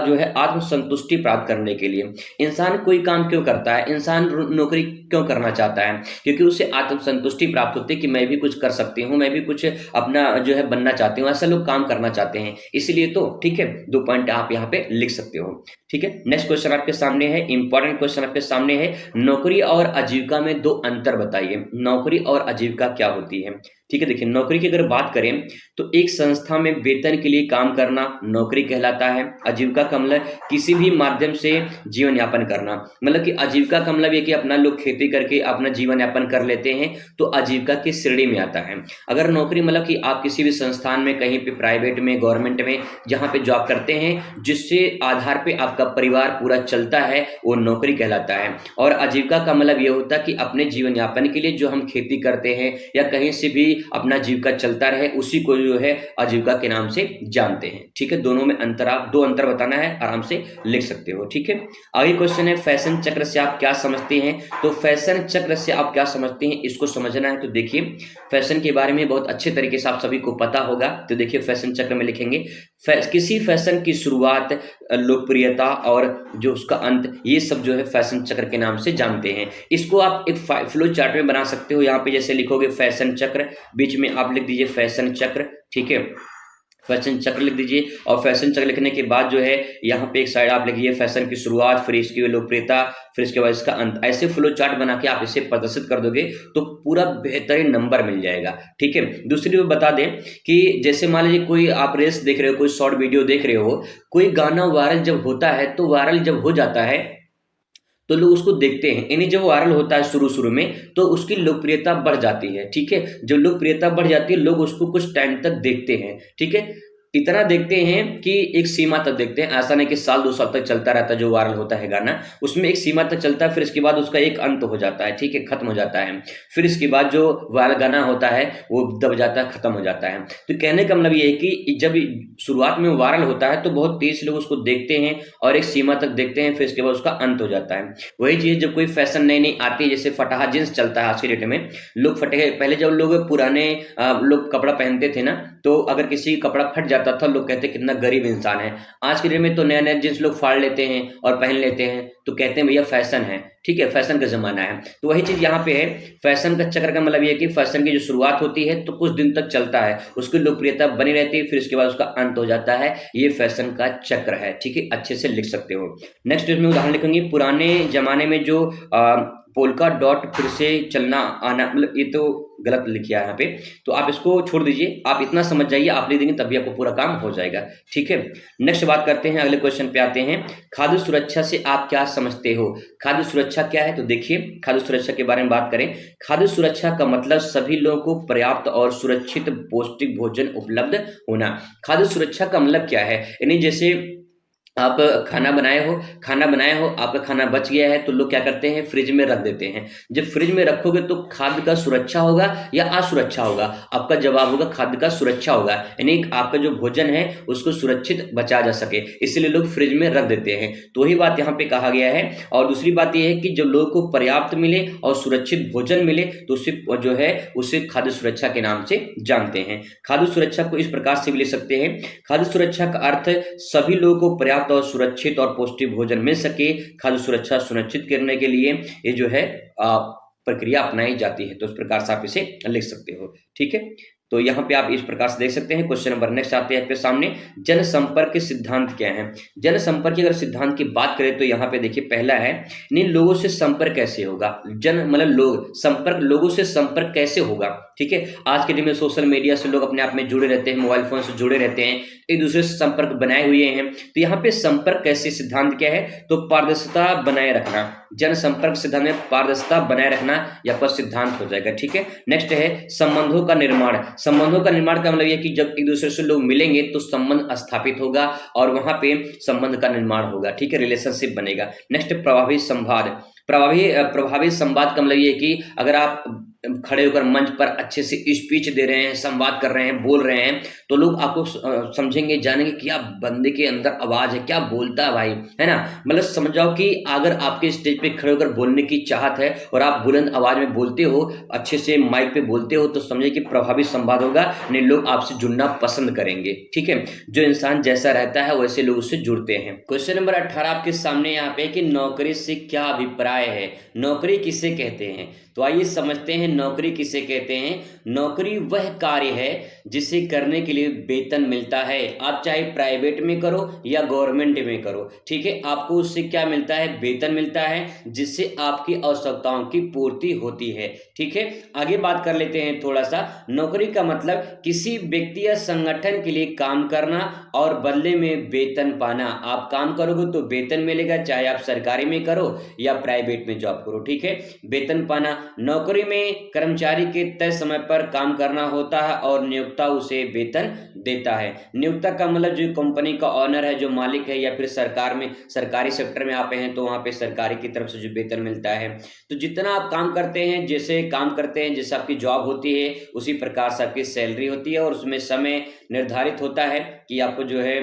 जो है आत्मसंतुष्टि प्राप्त करने के लिए इंसान कोई काम क्यों करता है, इंसान नौकरी क्यों करना चाहता है, क्योंकि उसे आत्मसंतुष्टि प्राप्त होती है कि मैं भी कुछ कर सकती हूँ, मैं भी कुछ अपना जो है बनना चाहती हूँ, ऐसा लोग काम करना चाहते हैं, इसलिए। तो ठीक है, 2 पॉइंट आप यहाँ पे लिख सकते हो। ठीक है, नेक्स्ट क्वेश्चन आपके सामने है, इंपॉर्टेंट क्वेश्चन आपके सामने है, नौकरी और आजीविका में 2 अंतर बताइए। नौकरी और आजीविका क्या होती है। ठीक है। देखिए, नौकरी की अगर बात करें तो एक संस्था में वेतन के लिए काम करना नौकरी कहलाता है। आजीविका का मतलब किसी भी माध्यम से जीवन यापन करना, मतलब कि आजीविका का मतलब ये कि अपना लोग खेती करके अपना जीवन यापन कर लेते हैं, तो आजीविका की श्रेणी में आता है। अगर नौकरी मतलब कि आप किसी भी संस्थान में, कहीं पे प्राइवेट में, गवर्नमेंट में जहाँ पे जॉब करते हैं, जिससे आधार पे आपका परिवार पूरा चलता है, वो नौकरी कहलाता है। और आजीविका का मतलब ये होता है कि अपने जीवन यापन के लिए जो हम खेती करते हैं या कहीं से भी अपना जीविका चलता रहे, उसी को जो है आजीविका के नाम से जानते हैं। ठीक है, दोनों में अंतर, आप दो अंतर बताना है, आराम से लिख सकते हो। ठीक है, आगे क्वेश्चन है, फैशन चक्र से आप क्या समझते हैं? तो फैशन चक्र से आप क्या समझते हैं, इसको समझना है। तो देखिए, फैशन के बारे में बहुत अच्छे तरीके से आप सभी को पता होगा। तो देखिए, फैशन चक्र में लिखेंगे किसी फैशन की शुरुआत, लोकप्रियता और जो उसका अंत, ये सब जो है फैशन चक्र के नाम से जानते हैं। इसको आप एक फ्लो चार्ट में बना सकते हो। यहाँ पे जैसे लिखोगे फैशन चक्र, बीच में आप लिख दीजिए फैशन चक्र। ठीक है, फैशन चक्र लिख दीजिए, और फैशन चक्र लिखने के बाद जो है यहाँ पे एक साइड आप लिखिए फैशन की शुरुआत, फिर इसकी लोकप्रियता, फिर इसके बाद इसका अंत। ऐसे फ्लो चार्ट बना के आप इसे प्रदर्शित कर दोगे तो पूरा बेहतरीन नंबर मिल जाएगा। ठीक है, दूसरी बात बता दें कि जैसे मान लीजिए कोई आप रेस देख रहे हो, कोई शॉर्ट वीडियो देख रहे हो, कोई गाना वायरल जब होता है, तो वायरल जब हो जाता है तो लोग उसको देखते हैं, यानी जब वायरल होता है शुरू में तो उसकी लोकप्रियता बढ़ जाती है। ठीक है, जब लोकप्रियता बढ़ जाती है, लोग उसको कुछ टाइम तक देखते हैं। ठीक है, इतना देखते हैं कि एक सीमा तक देखते हैं, ऐसा नहीं कि साल 2 साल तक चलता रहता है जो वायरल होता है गाना, उसमें एक सीमा तक चलता है, फिर इसके बाद उसका एक अंत हो जाता है। ठीक है, खत्म हो जाता है। फिर इसके बाद जो वायरल गाना होता है वो दब जाता है, खत्म हो जाता है। तो कहने का मतलब ये है कि जब शुरुआत में वायरल होता है तो बहुत तेज लोग उसको देखते हैं और एक सीमा तक देखते हैं, फिर इसके बाद उसका अंत हो जाता है। वही चीज जब कोई फैशन नई नई आती है, जैसे फटाहा जींस चलता है आज के डेट में, लोग फटे, पहले जब लोग पुराने लोग कपड़ा पहनते थे ना, तो अगर किसी कपड़ा फट जाता था, लोग कहते कितना गरीब इंसान है। आज के डेट में तो नया नया जींस लोग फाड़ लेते हैं और पहन लेते हैं, तो कहते हैं भैया फैशन है। ठीक है, फैशन का जमाना है। तो वही चीज यहाँ पे है, फैशन का चक्र का मतलब ये है कि फैशन की जो शुरुआत होती है तो कुछ दिन तक चलता है, उसकी लोकप्रियता बनी रहती है, फिर उसके बाद उसका अंत हो जाता है। ये फैशन का चक्र है। ठीक है, अच्छे से लिख सकते हो। नेक्स्ट इसमें उदाहरण लिखेंगे, पुराने जमाने में जो पोल्का डॉट फिर से चलना आना, मतलब ये तो गलत लिखा है यहाँ पे, तो आप इसको छोड़ दीजिए, आप इतना समझ जाइए, आप लिख देंगे तभी आपको पूरा काम हो जाएगा। ठीक है, नेक्स्ट बात करते हैं, अगले क्वेश्चन पे आते हैं। खाद्य सुरक्षा से आप क्या समझते हो? खाद्य सुरक्षा क्या है? तो देखिए, खाद्य सुरक्षा के बारे में बात करें, खाद्य सुरक्षा का मतलब सभी लोगों को पर्याप्त और सुरक्षित पौष्टिक भोजन उपलब्ध होना। खाद्य सुरक्षा का मतलब क्या है, यानी जैसे आप खाना बनाए हो, आपका खाना बच गया है, तो लोग क्या करते हैं, फ्रिज में रख देते हैं। जब फ्रिज में रखोगे तो खाद्य का सुरक्षा होगा या असुरक्षा होगा? आपका जवाब होगा खाद्य का सुरक्षा होगा, यानी आपका जो भोजन है उसको सुरक्षित बचा जा सके, इसलिए लोग फ्रिज में रख देते हैं। तो वही बात यहाँ पे कहा गया है। और दूसरी बात यह है कि जब लोगों को पर्याप्त मिले और सुरक्षित भोजन मिले तो उसे जो है उसे खाद्य सुरक्षा के नाम से जानते हैं। खाद्य सुरक्षा को इस प्रकार से भी ले सकते हैं, खाद्य सुरक्षा का अर्थ सभी लोगों को पर्याप्त और सुरक्षित और पौष्टिक भोजन मिल सके। खाद्य सुरक्षा सुनिश्चित करने के लिए ये जो है प्रक्रिया अपनाई जाती है। तो इस प्रकार से आप इसे लिख सकते हो। ठीक है, तो यहाँ पे आप इस प्रकार से देख सकते हैं। क्वेश्चन नंबर नेक्स्ट आते हैं आपके सामने, जनसंपर्क के सिद्धांत क्या है? जनसंपर्क की अगर सिद्धांत की बात करें तो यहाँ पे देखिए, पहला है लोगों से संपर्क कैसे होगा। जन मतलब लोग, संपर्क, लोगों से संपर्क कैसे होगा। ठीक है, आज के दिन में सोशल मीडिया से लोग अपने आप में जुड़े रहते हैं, मोबाइल फोन से जुड़े रहते हैं, एक दूसरे से संपर्क बनाए हुए हैं। तो यहाँ पे संपर्क कैसे सिद्धांत क्या है, तो पारदर्शिता बनाए रखना। जनसंपर्क सिद्धांत में पारदर्शिता बनाए रखना या पर सिद्धांत हो जाएगा। ठीक है, नेक्स्ट है संबंधों का निर्माण। संबंधों का निर्माण का मतलब यह कि जब एक दूसरे से लोग मिलेंगे तो संबंध स्थापित होगा और वहां पे संबंध का निर्माण होगा। ठीक है, रिलेशनशिप बनेगा। नेक्स्ट प्रभावी संवाद। प्रभावी संवाद का मतलब ये कि अगर आप खड़े होकर मंच पर अच्छे से स्पीच दे रहे हैं, संवाद कर रहे हैं, बोल रहे हैं, तो लोग आपको समझेंगे, जानेंगे क्या बंदे के अंदर आवाज है, क्या बोलता है भाई, है ना। मतलब समझ जाओ कि अगर आपके स्टेज पे खड़े होकर बोलने की चाहत है और आप बुलंद आवाज में बोलते हो, अच्छे से माइक पे बोलते हो, तो समझे कि प्रभावी संवाद होगा, नहीं लोग आपसे जुड़ना पसंद करेंगे। ठीक है, जो इंसान जैसा रहता है वैसे लोग उससे जुड़ते हैं। क्वेश्चन नंबर 18 आपके सामने यहाँ पे कि नौकरी से क्या अभिप्राय है, नौकरी किसे कहते हैं? तो आइए समझते हैं नौकरी किसे कहते हैं? नौकरी वह कार्य है जिसे करने के लिए वेतन मिलता है। आप चाहे प्राइवेट में करो या गवर्नमेंट में करो, ठीक है, आपको उससे क्या मिलता है? वेतन मिलता है, जिससे आपकी आवश्यकताओं की पूर्ति होती है। ठीक है, आगे बात कर लेते हैं थोड़ा सा। नौकरी का मतलब किसी व्यक्ति या संगठन के लिए काम करना और बदले में वेतन पाना। आप काम करोगे तो वेतन मिलेगा, चाहे आप सरकारी में करो या प्राइवेट में जॉब करो। ठीक है, वेतन पाना। नौकरी में कर्मचारी के तय समय पर काम करना होता है और नियोक्ता उसे वेतन देता है। नियोक्ता का मतलब जो कंपनी का ऑनर है, जो मालिक है, या फिर सरकार में, सरकारी सेक्टर में आप हैं तो वहां पे सरकारी की तरफ से जो वेतन मिलता है। तो जितना आप काम करते हैं, जैसे काम करते हैं, जैसे आपकी जॉब होती है, उसी प्रकार से आपकी सैलरी होती है और उसमें समय निर्धारित होता है कि आपको जो है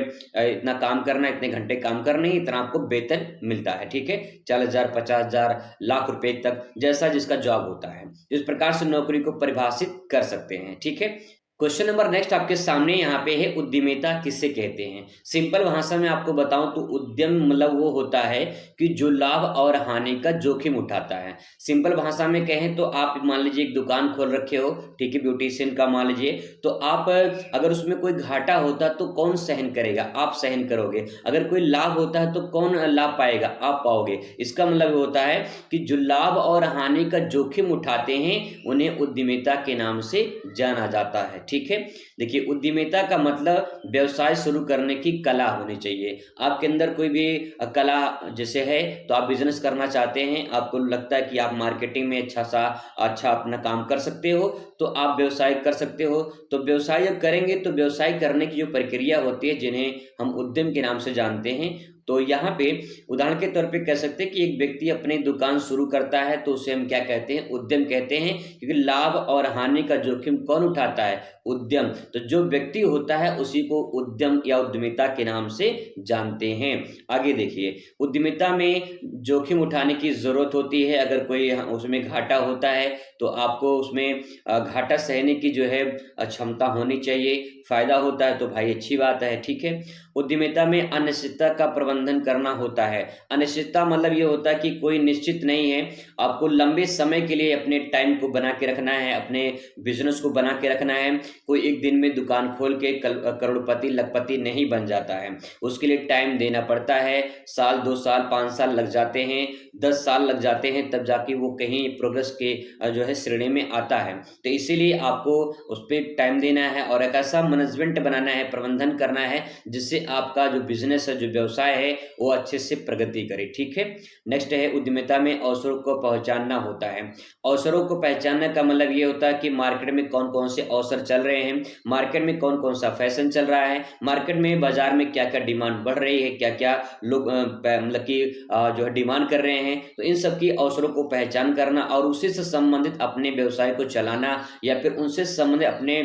इतना काम करना है, इतने घंटे काम करने ही, इतना आपको वेतन मिलता है। ठीक है, 40,000, 50,000, लाख रुपए तक, जैसा जिसका जॉब होता है। इस प्रकार से नौकरी को परिभाषित कर सकते हैं। ठीक है, क्वेश्चन नंबर नेक्स्ट आपके सामने यहाँ पे है, उद्यमिता किसे कहते हैं? सिंपल भाषा में आपको बताऊं तो उद्यम मतलब वो होता है कि जो लाभ और हानि का जोखिम उठाता है। सिंपल भाषा में कहें तो आप मान लीजिए एक दुकान खोल रखे हो, ठीक है, ब्यूटिशियन का मान लीजिए, तो आप अगर उसमें कोई घाटा होता तो कौन सहन करेगा? आप सहन करोगे। अगर कोई लाभ होता है तो कौन लाभ पाएगा? आप पाओगे। इसका मतलब होता है कि जो लाभ और हानि का जोखिम उठाते हैं उन्हें उद्यमिता के नाम से जाना जाता है। ठीक है, देखिए, उद्यमिता का मतलब व्यवसाय शुरू करने की कला होनी चाहिए। आपके अंदर कोई भी कला जैसे है, तो आप बिजनेस करना चाहते हैं, आपको लगता है कि आप मार्केटिंग में अच्छा अपना काम कर सकते हो, तो आप व्यवसाय कर सकते हो। तो व्यवसाय जब करेंगे तो व्यवसाय करने की जो प्रक्रिया होती है, जिन्हें हम उद्यम के नाम से जानते हैं, तो यहाँ पे उदाहरण के तौर पे कह सकते हैं कि एक व्यक्ति अपनी दुकान शुरू करता है तो उसे हम क्या कहते हैं? उद्यम कहते हैं, क्योंकि लाभ और हानि का जोखिम कौन उठाता है? उद्यम। तो जो व्यक्ति होता है उसी को उद्यम या उद्यमिता के नाम से जानते हैं। आगे देखिए, उद्यमिता में जोखिम उठाने की जरूरत होती है। अगर कोई उसमें घाटा होता है तो आपको उसमें घाटा सहने की जो है क्षमता होनी चाहिए। फायदा होता है तो भाई अच्छी बात है। ठीक है, उद्यमिता में अनिश्चितता का प्रबंधन करना होता है। अनिश्चितता मतलब ये होता है कि कोई निश्चित नहीं है, आपको लंबे समय के लिए अपने टाइम को बना के रखना है, अपने बिजनेस को बना के रखना है। कोई एक दिन में दुकान खोल के करोड़पति लखपति नहीं बन जाता है, उसके लिए टाइम देना पड़ता है। साल, 2 साल, 5 साल लग जाते हैं, 10 साल लग जाते हैं, तब जाके वो कहीं प्रोग्रेस के जो है श्रेणी में आता है। तो इसीलिए आपको उस पर टाइम देना है और एक ऐसा मैनेजमेंट बनाना है, प्रबंधन करना है, जिससे आपका जो बिजनेस है, जो व्यवसाय है, वो अच्छे से प्रगति करे। ठीक है, नेक्स्ट है, उद्यमिता में अवसरों को पहचानना होता है। अवसरों को पहचानने का मतलब ये होता है कि मार्केट में कौन कौन से अवसर चल रहे हैं, मार्केट में कौन कौन सा फैशन चल रहा है, मार्केट में, बाजार में क्या क्या डिमांड बढ़ रही है, क्या क्या लोग मतलब कि जो है डिमांड कर रहे हैं। तो इन सब की अवसरों को पहचान करना और उसी से संबंधित अपने व्यवसाय को चलाना या फिर उनसे संबंधित अपने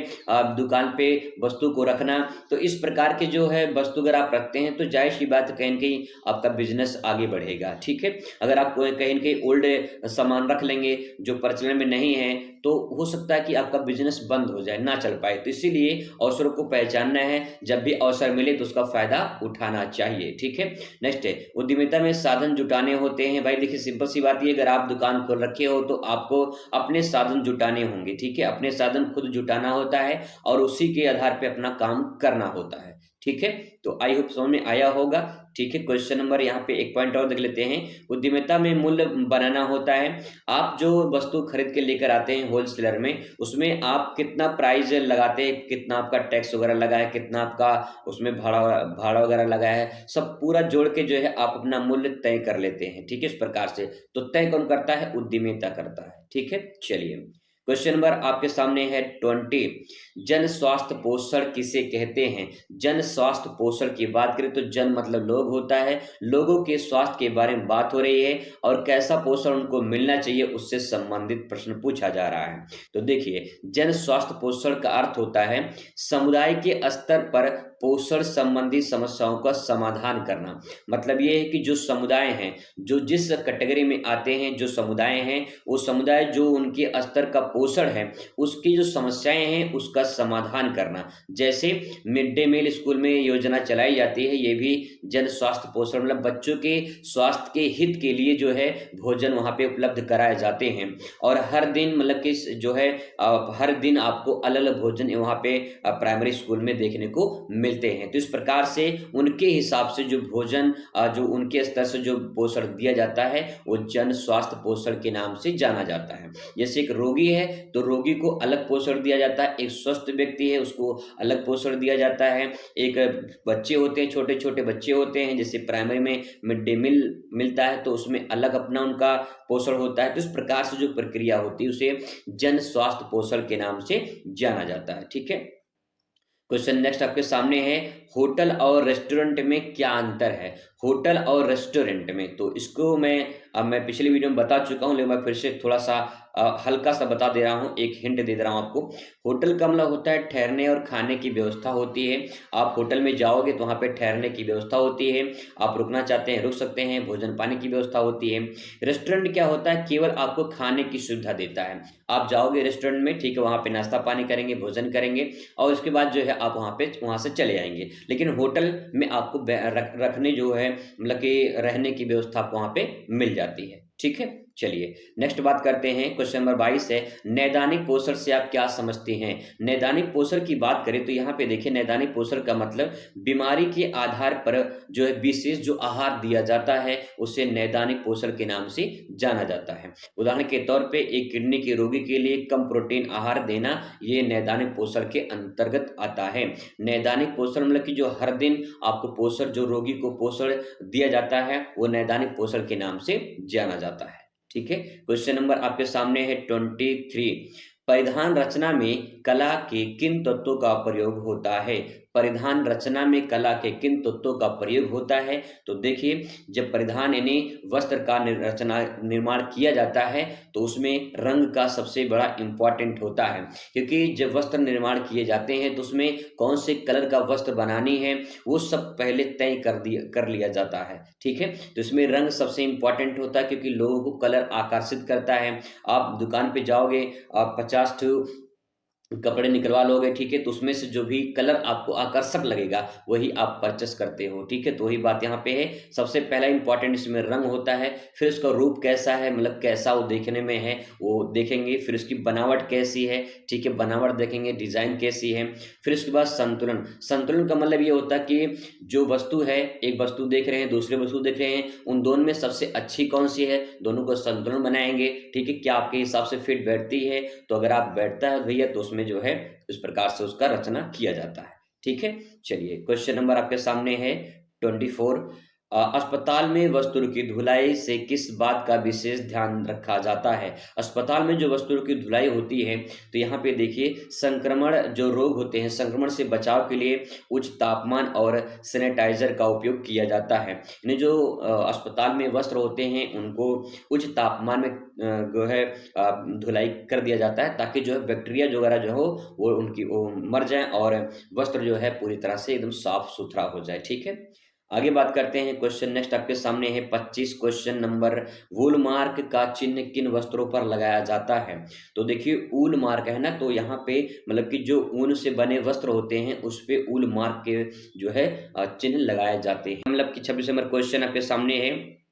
दुकान पे वस्तु को रखना। तो इस प्रकार के जो है वस्तु अगर आप रखते हैं तो जाहिर सी बात, कहीं न कहीं आपका बिजनेस आगे बढ़ेगा। ठीक है, अगर आप कहीं न कहीं ओल्ड सामान रख लेंगे जो प्रचलन में नहीं है, तो हो सकता है कि आपका बिजनेस बंद हो जाए, ना चल पाए। तो इसीलिए अवसरों को पहचानना है, जब भी अवसर मिले तो उसका फायदा उठाना चाहिए। ठीक है, नेक्स्ट है, उद्यमिता में साधन जुटाने होते हैं। भाई देखिए, सिंपल सी बात ये, अगर आप दुकान खोल रखे हो तो आपको अपने साधन जुटाने होंगे। ठीक है, अपने साधन खुद जुटाना होता है और उसी के आधार पे अपना काम करना होता है। ठीक है, तो आई होप समझ में आया होगा। ठीक है, क्वेश्चन नंबर यहाँ पे एक पॉइंट और देख लेते हैं। उद्यमिता में मूल्य बनाना होता है। आप जो वस्तु खरीद के लेकर आते हैं होलसेलर में, उसमें आप कितना प्राइस लगाते हैं, कितना आपका टैक्स वगैरह लगा है, कितना आपका उसमें भाड़ा वगैरह लगा है, सब पूरा जोड़ के जो है आप अपना मूल्य तय कर लेते हैं। ठीक है, इस प्रकार से। तो तय कौन करता है? उद्यमिता करता है। ठीक है, चलिए, क्वेश्चन नंबर आपके सामने है 20। जन स्वास्थ्य पोषण किसे कहते हैं? जन स्वास्थ्य पोषण की बात करें तो जन मतलब लोग होता है, लोगों के स्वास्थ्य के बारे में बात हो रही है और कैसा पोषण उनको मिलना चाहिए, उससे संबंधित प्रश्न पूछा जा रहा है। तो देखिए, जन स्वास्थ्य पोषण का अर्थ होता है समुदाय के स्तर पर पोषण संबंधी समस्याओं का समाधान करना। मतलब ये है कि जो समुदाय हैं, जो जिस कैटेगरी में आते हैं, जो समुदाय हैं, वो समुदाय जो उनके स्तर का पोषण है, उसकी जो समस्याएं हैं उसका समाधान करना। जैसे मिड डे मील स्कूल में योजना चलाई जाती है, ये भी जन स्वास्थ्य पोषण, मतलब बच्चों के स्वास्थ्य के हित के लिए जो है भोजन वहाँ पे उपलब्ध कराए जाते हैं। और हर दिन मतलब कि जो है हर दिन आपको अलग-अलग भोजन वहाँ पे प्राइमरी स्कूल में देखने को मिलते हैं। तो इस प्रकार से उनके हिसाब से जो भोजन जो उनके स्तर से जो पोषण दिया जाता है, वो जन स्वास्थ्य पोषण के नाम से जाना जाता है। जैसे एक रोगी है, तो रोगी को अलग पोषण दिया जाता है, एक स्वस्थ व्यक्ति है, उसको अलग पोषण दिया जाता है। एक बच्चे होते हैं, छोटे-छोटे बच्चे होते हैं, जैसे प्राइमरी में मिड डे मील मिलता है, तो उसमें अलग अपना उनका पोषण होता है। तो इस प्रकार से जो प्रक्रिया होती है, उसे जन स्वास्थ्य पोषण के नाम से जाना जाता है। ठीक है? क्वेश्चन नेक्स्ट आपके सामने है, होटल और रेस्टोरेंट में क्या अंतर है? होटल और रेस्टोरेंट में, तो इसको मैं पिछली वीडियो में बता चुका हूँ, लेकिन मैं फिर से थोड़ा-सा हल्का सा बता दे रहा हूँ, एक हिंट दे दे रहा हूँ आपको। होटल का मतलब होता है ठहरने और खाने की व्यवस्था होती है। आप होटल में जाओगे तो वहाँ पे ठहरने की व्यवस्था होती है, आप रुकना चाहते हैं रुक सकते हैं, भोजन-पानी की व्यवस्था होती है। रेस्टोरेंट क्या होता है, केवल आपको खाने की सुविधा देता है। आप जाओगे रेस्टोरेंट में, ठीक है, वहाँ पे नाश्ता-पानी करेंगे, भोजन करेंगे और उसके बाद जो है आप वहाँ से चले आएँगे। लेकिन होटल में आपको रखने जो है मतलब कि रहने की व्यवस्था आपको वहाँ पे मिल जाती है। ठीक है? चलिए नेक्स्ट बात करते हैं, क्वेश्चन नंबर 22 है, नैदानिक पोषण से आप क्या समझते हैं? नैदानिक पोषण की बात करें तो यहाँ पे देखिए, नैदानिक पोषण का मतलब बीमारी के आधार पर जो है विशेष जो आहार दिया जाता है, उसे नैदानिक पोषण के नाम से जाना जाता है। उदाहरण के तौर पे एक किडनी के रोगी के लिए कम प्रोटीन आहार देना, ये नैदानिक पोषण के अंतर्गत आता है। नैदानिक पोषण मतलब कि जो हर दिन आपको पोषण, जो रोगी को पोषण दिया जाता है, वो नैदानिक पोषण के नाम से जाना जाता है। ठीक है? क्वेश्चन नंबर आपके सामने है 23, परिधान रचना में कला के किन तत्वों का प्रयोग होता है? परिधान रचना में कला के किन तत्वों का प्रयोग होता है? तो देखिए, जब परिधान यानी वस्त्र का निर्माण किया जाता है, तो उसमें रंग का सबसे बड़ा इम्पोर्टेंट होता है, क्योंकि जब वस्त्र निर्माण किए जाते हैं तो उसमें कौन से कलर का वस्त्र बनानी है, वो सब पहले तय कर लिया जाता है। ठीक है? तो इसमें रंग सबसे इम्पोर्टेंट होता है, क्योंकि लोगों को कलर आकर्षित करता है। आप दुकान पे जाओगे, आप 50 ठो कपड़े निकलवा लोगे, ठीक है, तो उसमें से जो भी कलर आपको आकर्षक लगेगा वही आप परचेस करते हो। ठीक है? तो वही बात यहाँ पे है, सबसे पहला इंपॉर्टेंट इसमें रंग होता है, फिर उसका रूप कैसा है, मतलब कैसा वो देखने में है वो देखेंगे, फिर उसकी बनावट कैसी है, ठीक है, बनावट देखेंगे, डिजाइन कैसी है, फिर उसके बाद संतुलन। संतुलन का मतलब ये होता है कि जो वस्तु है, एक वस्तु देख रहे हैं, दूसरी वस्तु देख रहे हैं, उन दोनों में सबसे अच्छी कौन सी है, दोनों को संतुलन बनाएंगे। ठीक है? क्या आपके हिसाब से फिट बैठती है? तो अगर आप बैठता है भैया, तो उसमें जो है इस प्रकार से उसका रचना किया जाता है। ठीक है? चलिए क्वेश्चन नंबर आपके सामने है 24, अस्पताल में वस्तुओं की धुलाई से किस बात का विशेष ध्यान रखा जाता है? अस्पताल में जो वस्तुओं की धुलाई होती है, तो यहाँ पे देखिए, संक्रमण जो रोग होते हैं, संक्रमण से बचाव के लिए उच्च तापमान और सैनिटाइजर का उपयोग किया जाता है। यानी जो अस्पताल में वस्त्र होते हैं, उनको उच्च तापमान में जो है धुलाई कर दिया जाता है, ताकि जो है बैक्टीरिया जो वगैरह जो हो वो मर जाए और वस्त्र जो है पूरी तरह से एकदम साफ सुथरा हो जाए। ठीक है? आगे बात करते हैं, क्वेश्चन नेक्स्ट आपके सामने है 25, क्वेश्चन नंबर, वूल मार्क का चिन्ह किन वस्त्रों पर लगाया जाता है? तो देखिए, ऊल मार्क है ना, तो यहाँ पे मतलब कि जो ऊन से बने वस्त्र होते हैं, उस पे ऊल मार्क के जो है चिन्ह लगाए जाते हैं। मतलब कि 26 नंबर क्वेश्चन आपके सामने है,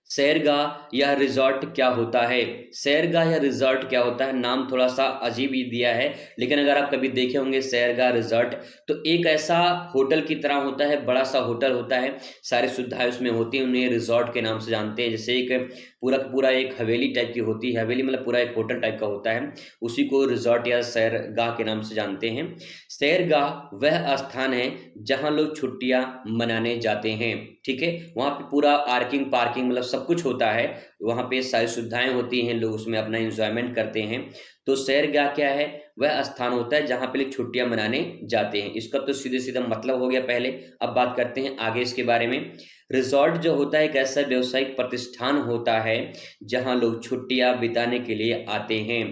सैरगाह या रिज़ॉर्ट क्या होता है? सैरगाह या रिज़ॉर्ट क्या होता है? नाम थोड़ा-सा अजीब ही दिया है, लेकिन अगर आप कभी देखे होंगे सैरगाह, रिज़ॉर्ट, तो एक ऐसा होटल की तरह होता है, बड़ा-सा होटल होता है, सारी सुविधाएँ उसमें होती हैं, उन्हें रिज़ॉर्ट के नाम से जानते हैं। जैसे एक पूरा का पूरा एक हवेली टाइप की होती है, हवेली मतलब पूरा एक होटल टाइप का होता है, उसी को रिज़ॉर्ट या सैरगाह के नाम से जानते हैं। सैरगाह वह स्थान है जहाँ लोग छुट्टियाँ मनाने जाते हैं। ठीक है? वहाँ पे पूरा आर्किंग, पार्किंग मतलब सब कुछ होता है, वहाँ पे सारी सुविधाएँ होती हैं, लोग उसमें अपना एन्जॉयमेंट करते हैं। तो सैरगाह क्या है? वह स्थान होता है जहाँ पे लोग छुट्टियाँ मनाने जाते हैं। इसका तो सीधे-सीधा मतलब हो गया पहले। अब बात करते हैं आगे इसके बारे में। रिजॉर्ट जो होता है एक ऐसा व्यावसायिक प्रतिष्ठान होता है जहां लोग छुट्टियां बिताने के लिए आते हैं।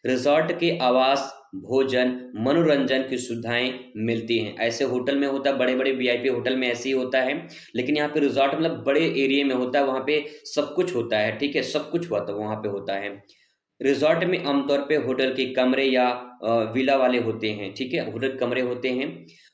रिजॉर्ट के आवास, भोजन, मनोरंजन की सुविधाएं मिलती हैं। ऐसे होटल में होता है, बड़े बड़े वीआईपी होटल में ऐसे ही होता है, लेकिन यहाँ पे रिजॉर्ट मतलब बड़े एरिया में होता है, वहाँ पे सब कुछ होता है, ठीक है, सब कुछ होता है वहाँ पे होता है। रिजॉर्ट में आमतौर पे होटल के कमरे या विला वाले होते हैं, ठीक है, होटल कमरे होते हैं।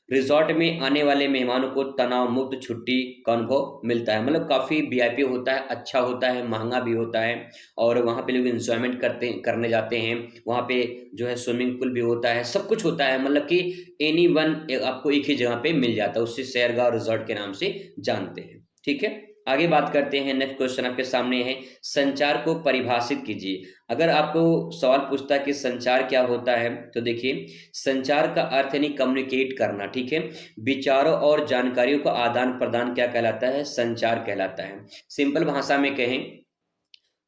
रिजॉर्ट में आने वाले मेहमानों को तनाव मुक्त छुट्टी का अनुभव मिलता है, मतलब काफ़ी वीआईपी होता है, अच्छा होता है, महंगा भी होता है, और वहाँ पे लोग एंजॉयमेंट करने जाते हैं। वहाँ पे जो है स्विमिंग पूल भी होता है, सब कुछ होता है, मतलब कि एनी वन आपको एक ही जगह पे मिल जाता है, उससे सैरगाह रिजॉर्ट के नाम से जानते हैं, ठीक है। आगे बात करते हैं, नेक्स्ट क्वेश्चन आपके सामने है, संचार को परिभाषित कीजिए। अगर आपको सवाल पूछता है कि संचार क्या होता है, तो देखिए, संचार का अर्थ यानी कम्युनिकेट करना, ठीक है, विचारों और जानकारियों का आदान प्रदान क्या कहलाता है, संचार कहलाता है। सिंपल भाषा में कहें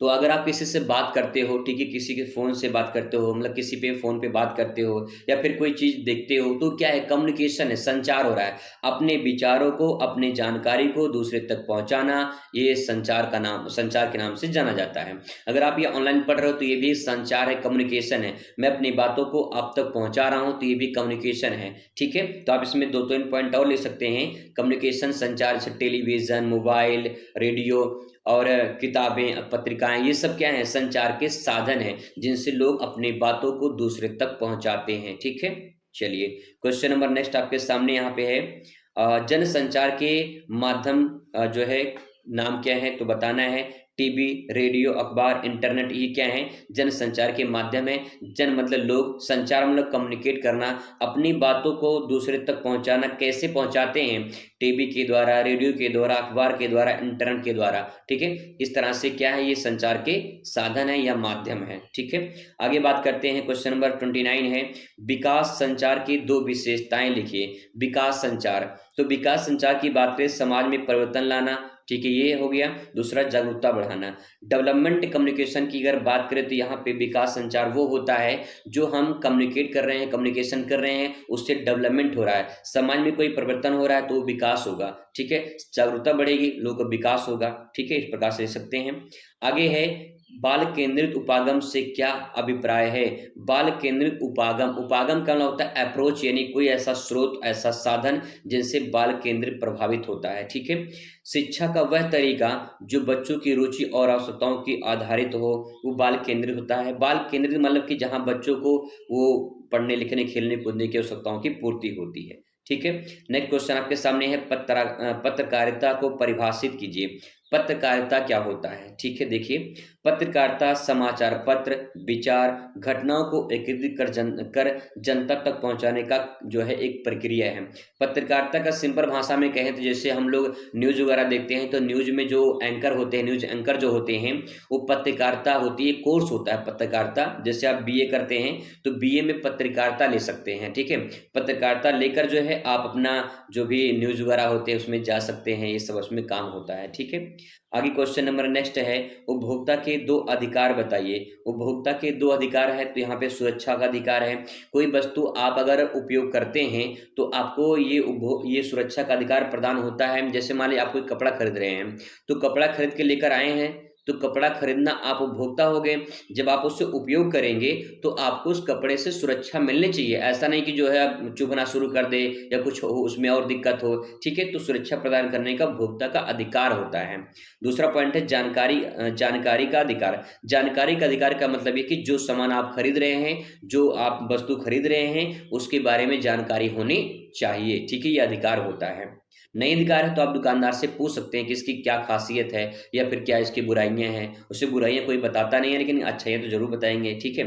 तो अगर आप किसी से बात करते हो, ठीक है, किसी के फ़ोन से बात करते हो, मतलब किसी पे फ़ोन पे बात करते हो या फिर कोई चीज़ देखते हो, तो क्या है, कम्युनिकेशन है, संचार हो रहा है। अपने विचारों को, अपनी जानकारी को दूसरे तक पहुँचाना, ये संचार के नाम से जाना जाता है। अगर आप ये ऑनलाइन पढ़ रहे हो तो ये भी संचार है, कम्युनिकेशन है। मैं अपनी बातों को आप तक पहुँचा रहा हूँ तो ये भी कम्युनिकेशन है, ठीक है। तो आप इसमें 2-3 पॉइंट और ले सकते हैं। कम्युनिकेशन संचार जैसे टेलीविज़न, मोबाइल, रेडियो और किताबें, पत्रिकाएं, ये सब क्या है, संचार के साधन हैं जिनसे लोग अपनी बातों को दूसरे तक पहुंचाते हैं, ठीक है। चलिए, क्वेश्चन नंबर नेक्स्ट आपके सामने यहाँ पे है, जन संचार के माध्यम जो है नाम क्या है, तो बताना है। टीवी, रेडियो, अखबार, इंटरनेट, ये क्या है, जन संचार के माध्यम है। जन मतलब लोग, संचार मतलब कम्युनिकेट करना, अपनी बातों को दूसरे तक पहुंचाना। कैसे पहुंचाते हैं, टीवी के द्वारा, रेडियो के द्वारा, अखबार के द्वारा, इंटरनेट के द्वारा, ठीक है। इस तरह से क्या है, ये संचार के साधन है या माध्यम है, ठीक है। आगे बात करते हैं, क्वेश्चन नंबर 29 है, विकास संचार की 2 विशेषताएं लिखिए। विकास संचार, तो विकास संचार की बात करें, समाज में परिवर्तन लाना, ठीक है, ये हो गया। दूसरा, जागरूकता बढ़ाना। डेवलपमेंट कम्युनिकेशन की अगर बात करें तो यहाँ पे विकास संचार वो होता है जो हम कम्युनिकेट कर रहे हैं, कम्युनिकेशन कर रहे हैं, उससे डेवलपमेंट हो रहा है, समाज में कोई परिवर्तन हो रहा है तो वो विकास होगा, ठीक है। जागरूकता बढ़ेगी, लोगों का विकास होगा, ठीक है, इस प्रकार से ले सकते हैं। आगे है, बाल केंद्रित उपागम से क्या अभिप्राय है। बाल केंद्रित उपागम, उपागम का मतलब होता है अप्रोच, यानी कोई ऐसा स्रोत, ऐसा साधन जिनसे बाल केंद्रित प्रभावित होता है, ठीक है। शिक्षा का वह तरीका जो बच्चों की रुचि और आवश्यकताओं की आधारित हो, वो बाल केंद्रित होता है। बाल केंद्रित मतलब कि जहाँ बच्चों को वो पढ़ने लिखने, खेलने कूदने की आवश्यकताओं की पूर्ति होती है, ठीक है। नेक्स्ट क्वेश्चन आपके सामने है, पत्रकारिता को परिभाषित कीजिए। पत्रकारिता क्या होता है, ठीक है। देखिए, पत्रकारिता समाचार पत्र, विचार, घटनाओं को एकत्रित कर जनता तक पहुंचाने का जो है एक प्रक्रिया है। पत्रकारिता का सिंपल भाषा में कहें तो जैसे हम लोग न्यूज वगैरह देखते हैं तो न्यूज में जो एंकर होते हैं, न्यूज एंकर जो होते हैं, वो पत्रकारिता होती है, कोर्स होता है पत्रकारिता। जैसे आप बीए करते हैं तो बीए में पत्रकारिता ले सकते हैं, ठीक है। पत्रकारिता लेकर जो है आप अपना जो भी न्यूज वगैरह होते हैं उसमें जा सकते हैं, ये सब उसमें काम होता है, ठीक है। आगे क्वेश्चन नंबर नेक्स्ट है, उपभोक्ता के 2 अधिकार बताइए। उपभोक्ता के 2 अधिकार है तो यहाँ पे सुरक्षा का अधिकार है। कोई वस्तु आप अगर उपयोग करते हैं तो आपको ये सुरक्षा का अधिकार प्रदान होता है। जैसे मान लीजिए आप कोई कपड़ा खरीद रहे हैं, तो कपड़ा खरीद के लेकर आए हैं, तो कपड़ा खरीदना आप उपभोक्ता हो गए। जब आप उससे उपयोग करेंगे तो आपको उस कपड़े से सुरक्षा मिलनी चाहिए, ऐसा नहीं कि जो है आप चुभना शुरू कर दे या कुछ हो, उसमें और दिक्कत हो, ठीक है। तो सुरक्षा प्रदान करने का उपभोक्ता का अधिकार होता है। दूसरा पॉइंट है जानकारी का अधिकार। जानकारी का अधिकार का मतलब ये कि जो सामान आप खरीद रहे हैं, जो आप वस्तु खरीद रहे हैं, उसके बारे में जानकारी होनी चाहिए, ठीक है, ये अधिकार होता है। नहीं अधिकार है तो आप दुकानदार से पूछ सकते हैं कि इसकी क्या खासियत है या फिर क्या इसकी बुराइयां हैं। उसे बुराइयां कोई बताता नहीं है, लेकिन अच्छाइयां तो जरूर बताएंगे, ठीक है।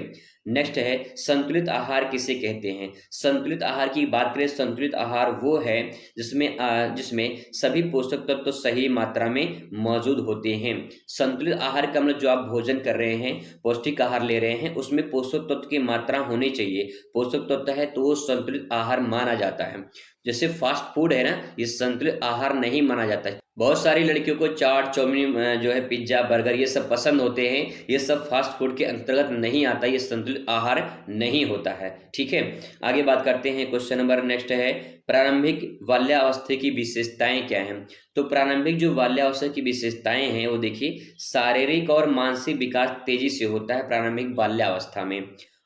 नेक्स्ट है, संतुलित आहार किसे कहते हैं। संतुलित आहार की बात करें, संतुलित आहार वो है जिसमें सभी पोषक तत्व तो सही मात्रा में मौजूद होते हैं। संतुलित आहार का मतलब जो आप भोजन कर रहे हैं, पौष्टिक आहार ले रहे हैं, उसमें पोषक तत्व की मात्रा होनी चाहिए। पोषक तत्व है तो वो संतुलित आहार माना जाता है। जैसे फास्ट फूड है ना, ये संतुलित आहार नहीं माना जाता है। बहुत सारी लड़कियों को चाट, चाउमीन, जो है पिज्जा, बर्गर, ये सब पसंद होते हैं। ये सब फास्ट फूड के अंतर्गत नहीं आता, ये संतुलित आहार नहीं होता है। ठीक है, आगे बात करते हैं। क्वेश्चन नंबर नेक्स्ट है, प्रारंभिक बाल्यावस्था की विशेषताएं क्या हैं? तो प्रारंभिक जो बाल्यावस्था की विशेषताएं हैं वो देखिए, शारीरिक और मानसिक विकास तेजी से होता है प्रारंभिक बाल्यावस्था में,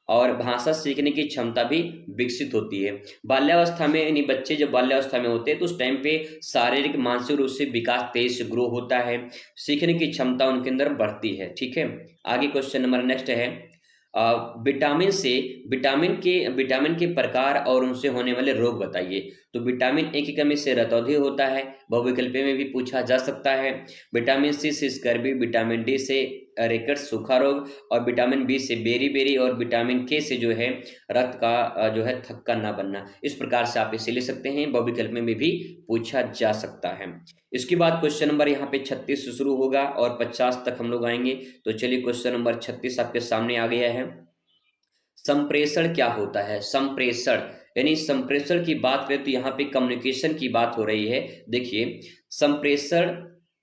और भाषा सीखने की क्षमता भी विकसित होती है। बाल्यावस्था में यानी बच्चे जब बाल्यावस्था में होते हैं तो उस टाइम पे शारीरिक मानसिक रूप से विकास तेज से ग्रो होता है, सीखने की क्षमता उनके अंदर बढ़ती है। ठीक है, आगे क्वेश्चन नंबर नेक्स्ट है, विटामिन के प्रकार और उनसे होने वाले रोग बताइए। तो विटामिन ए की कमी से रतौंधी होता है, बहुविकल्पीय में भी पूछा जा सकता है। विटामिन सी से स्कर्वी, विटामिन डी से रिकेट्स सूखा रोग, और विटामिन बी से बेरी, और विटामिन के से जो है रक्त का जो है थक्का ना बनना। इस प्रकार से आप इसे ले सकते हैं, बहुविकल्पीय में भी पूछा जा सकता है। इसके बाद क्वेश्चन नंबर यहाँ पे 36 से शुरू होगा और 50 तक हम लोग आएंगे। तो चलिए क्वेश्चन नंबर 36 आपके सामने आ गया है। संप्रेषण क्या होता है? संप्रेषण यानी संप्रेषण की बात करें तो यहाँ पे कम्युनिकेशन की बात हो रही है। देखिए, संप्रेषण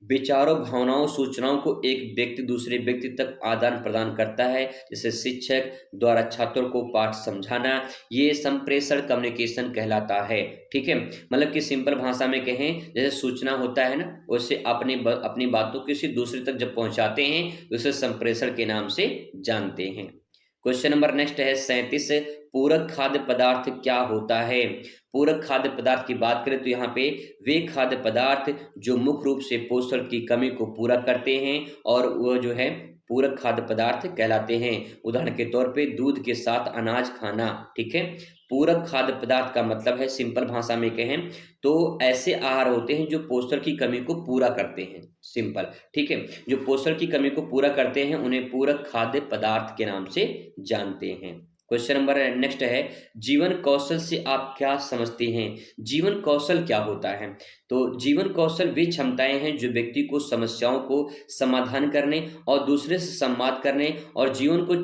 विचारों, भावनाओं, सूचनाओं को एक व्यक्ति दूसरे व्यक्ति तक आदान प्रदान करता है, जैसे शिक्षक द्वारा छात्रों को पाठ समझाना, ये संप्रेषण कम्युनिकेशन कहलाता है। ठीक है, मतलब कि सिंपल भाषा में कहें, जैसे सूचना होता है ना, वैसे अपनी बातों किसी दूसरे तक जब पहुंचाते हैं तो उसे संप्रेषण के नाम से जानते हैं। क्वेश्चन नंबर नेक्स्ट है 37, पूरक खाद्य पदार्थ क्या होता है? पूरक खाद्य पदार्थ की बात करें तो यहाँ पे वे खाद्य पदार्थ जो मुख्य रूप से पोषण की कमी को पूरा करते हैं और वो जो है पूरक खाद्य पदार्थ कहलाते हैं। उदाहरण के तौर पे दूध के साथ अनाज खाना। ठीक है, पूरक खाद्य पदार्थ का मतलब है, सिंपल भाषा में कहें तो ऐसे आहार होते हैं जो पोषण की कमी को पूरा करते हैं। सिंपल, ठीक है, जो पोषण की कमी को पूरा करते हैं उन्हें पूरक खाद्य पदार्थ के नाम से जानते हैं। क्वेश्चन नंबर नेक्स्ट है, जीवन कौशल से आप क्या समझते हैं? जीवन कौशल क्या होता है? तो जीवन कौशल वे क्षमताएं हैं जो व्यक्ति को समस्याओं को समाधान करने और दूसरे से संवाद करने और जीवन के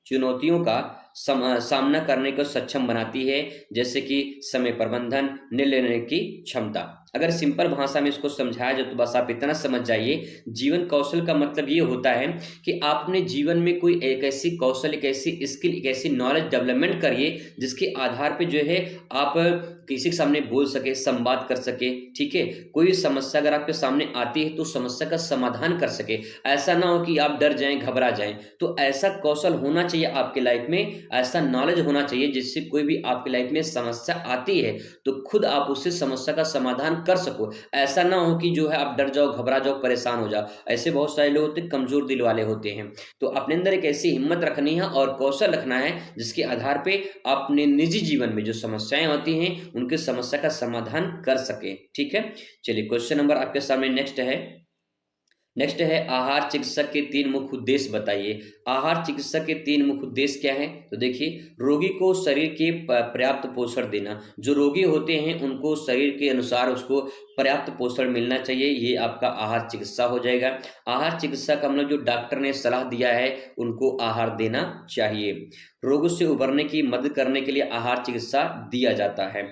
चुनौतियों का सामना करने को सक्षम बनाती है, जैसे कि समय प्रबंधन, निर्णय लेने की क्षमता। अगर सिंपल भाषा में इसको समझाया जाए तो बस आप इतना समझ जाइए, जीवन कौशल का मतलब ये होता है कि आप अपने जीवन में कोई एक ऐसी कौशल, एक ऐसी स्किल, एक ऐसी नॉलेज डेवलपमेंट करिए जिसके आधार पे जो है आप किसी के सामने बोल सके, संवाद कर सके। ठीक है, कोई समस्या अगर आपके सामने आती है तो समस्या का समाधान कर सके। ऐसा ना हो कि आप डर जाएं, घबरा जाएं। तो ऐसा कौशल होना चाहिए आपके लाइफ में, ऐसा नॉलेज होना चाहिए जिससे कोई भी आपकी लाइफ में समस्या आती है तो खुद आप उससे समस्या का समाधान कर सको। ऐसा ना हो कि जो है आप डर जाओ, घबरा जाओ, परेशान हो जाओ। ऐसे बहुत सारे लोग होते हैं, कमजोर दिल वाले होते हैं। तो अपने अंदर एक ऐसी हिम्मत रखनी है और कौशल रखना है जिसके आधार पे अपने निजी जीवन में जो समस्याएं होती हैं उनके समस्या का समाधान कर सके। ठीक है, चलिए क्वेश्चन नंबर आपके सामने नेक्स्ट है, आहार चिकित्सक के 3 मुख्य उद्देश्य बताइए। आहार चिकित्सक के 3 मुख्य उद्देश्य क्या है? तो देखिए, रोगी को शरीर के पर्याप्त पोषण देना। जो रोगी होते हैं उनको शरीर के अनुसार उसको पर्याप्त पोषण मिलना चाहिए, ये आपका आहार चिकित्सा हो जाएगा। आहार चिकित्सा का मतलब जो डॉक्टर ने सलाह दिया है उनको आहार देना चाहिए। रोग से उबरने की मदद करने के लिए आहार चिकित्सा दिया जाता है।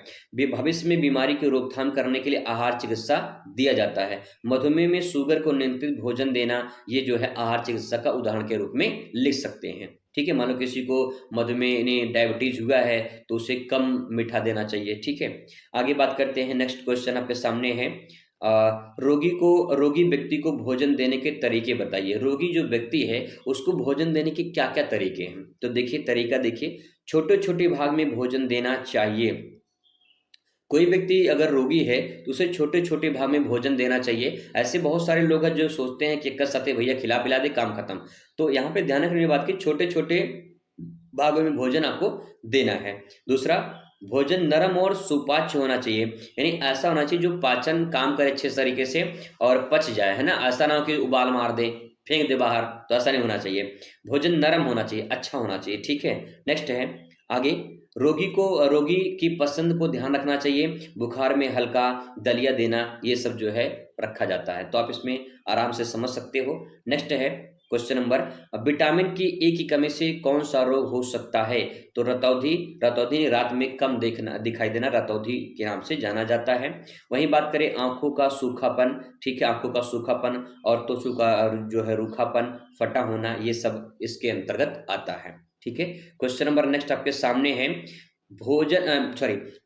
भविष्य में बीमारी की रोकथाम करने के लिए आहार चिकित्सा दिया जाता है। मधुमेह में शुगर को नियंत्रित भोजन देना, ये जो है आहार चिकित्सा का उदाहरण के रूप में लिख सकते हैं। ठीक है, मान लो किसी को मधुमेह यानी डायबिटीज हुआ है तो उसे कम मीठा देना चाहिए। ठीक है, आगे बात करते हैं। नेक्स्ट क्वेश्चन आपके सामने है, रोगी व्यक्ति को भोजन देने के तरीके बताइए। रोगी जो व्यक्ति है उसको भोजन देने के क्या क्या तरीके हैं? तो देखिए, तरीका देखिए, छोटे छोटे भाग में भोजन देना चाहिए। कोई व्यक्ति अगर रोगी है तो उसे छोटे छोटे भाग में भोजन देना चाहिए। ऐसे बहुत सारे लोग हैं जो सोचते हैं कि एक साथ भैया खिला पिला दे, काम खत्म। तो यहाँ पे ध्यान रखने की बात की, छोटे छोटे भागों में भोजन आपको देना है। दूसरा, भोजन नरम और सुपाच्य होना चाहिए, यानी ऐसा होना चाहिए जो पाचन काम करे अच्छे तरीके से और पच जाए, है ना। ऐसा ना हो कि उबाल मार दे, फेंक दे बाहर, तो ऐसा नहीं होना चाहिए। भोजन नरम होना चाहिए, अच्छा होना चाहिए। ठीक है, नेक्स्ट है आगे, रोगी की पसंद को ध्यान रखना चाहिए। बुखार में हल्का दलिया देना, ये सब जो है रखा जाता है। तो आप इसमें आराम से समझ सकते हो। नेक्स्ट है, क्वेश्चन नंबर, विटामिन की ए की कमी से कौन सा रोग हो सकता है? तो रतौंधी, रतौंधी रात में कम देखना दिखाई देना रतौंधी के नाम से जाना जाता है। वहीं बात करें आंखों का सूखापन, ठीक है, आंखों का सूखापन और त्वचा का जो है रूखापन, फटा होना, ये सब इसके अंतर्गत आता है। ठीक है, क्वेश्चन नंबर नेक्स्ट आपके सामने है,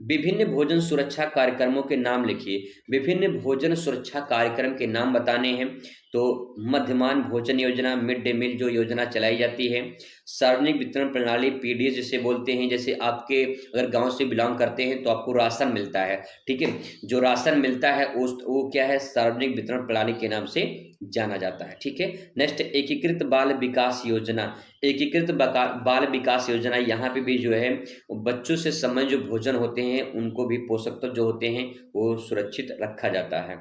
विभिन्न भोजन सुरक्षा कार्यक्रमों के नाम लिखिए। विभिन्न भोजन सुरक्षा कार्यक्रम के नाम बताने हैं, तो मध्यमान भोजन योजना, मिड डे मील जो योजना चलाई जाती है, सार्वजनिक वितरण प्रणाली पीडीए जिसे बोलते हैं, जैसे आपके अगर गांव से बिलोंग करते हैं तो आपको राशन मिलता है, ठीक है, जो राशन मिलता है वो क्या है, सार्वजनिक वितरण प्रणाली के नाम से जाना जाता है। ठीक है, नेक्स्ट एकीकृत बाल विकास योजना। एकीकृत बाल विकास योजना, यहाँ पे भी जो है बच्चों से संबंधित जो भोजन होते हैं उनको भी पोषक तत्व जो होते हैं वो सुरक्षित रखा जाता है।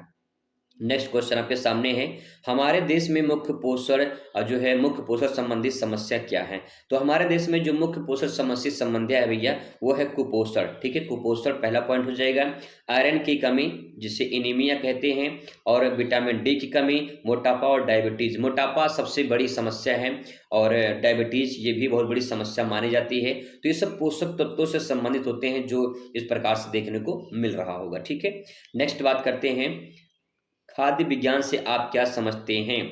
नेक्स्ट क्वेश्चन आपके सामने है, हमारे देश में मुख्य पोषण जो है मुख्य पोषण संबंधी समस्या क्या है? तो हमारे देश में जो मुख्य पोषण संबंधी समस्या है भैया वो है कुपोषण। ठीक है, कुपोषण पहला पॉइंट हो जाएगा। आयरन की कमी जिसे एनीमिया कहते हैं, और विटामिन डी की कमी, मोटापा और डायबिटीज। मोटापा सबसे बड़ी समस्या है और डायबिटीज ये भी बहुत बड़ी समस्या मानी जाती है। तो ये सब पोषक तत्वों से संबंधित होते हैं जो इस प्रकार से देखने को मिल रहा होगा। ठीक है, नेक्स्ट बात करते हैं, खाद्य विज्ञान से आप क्या समझते हैं?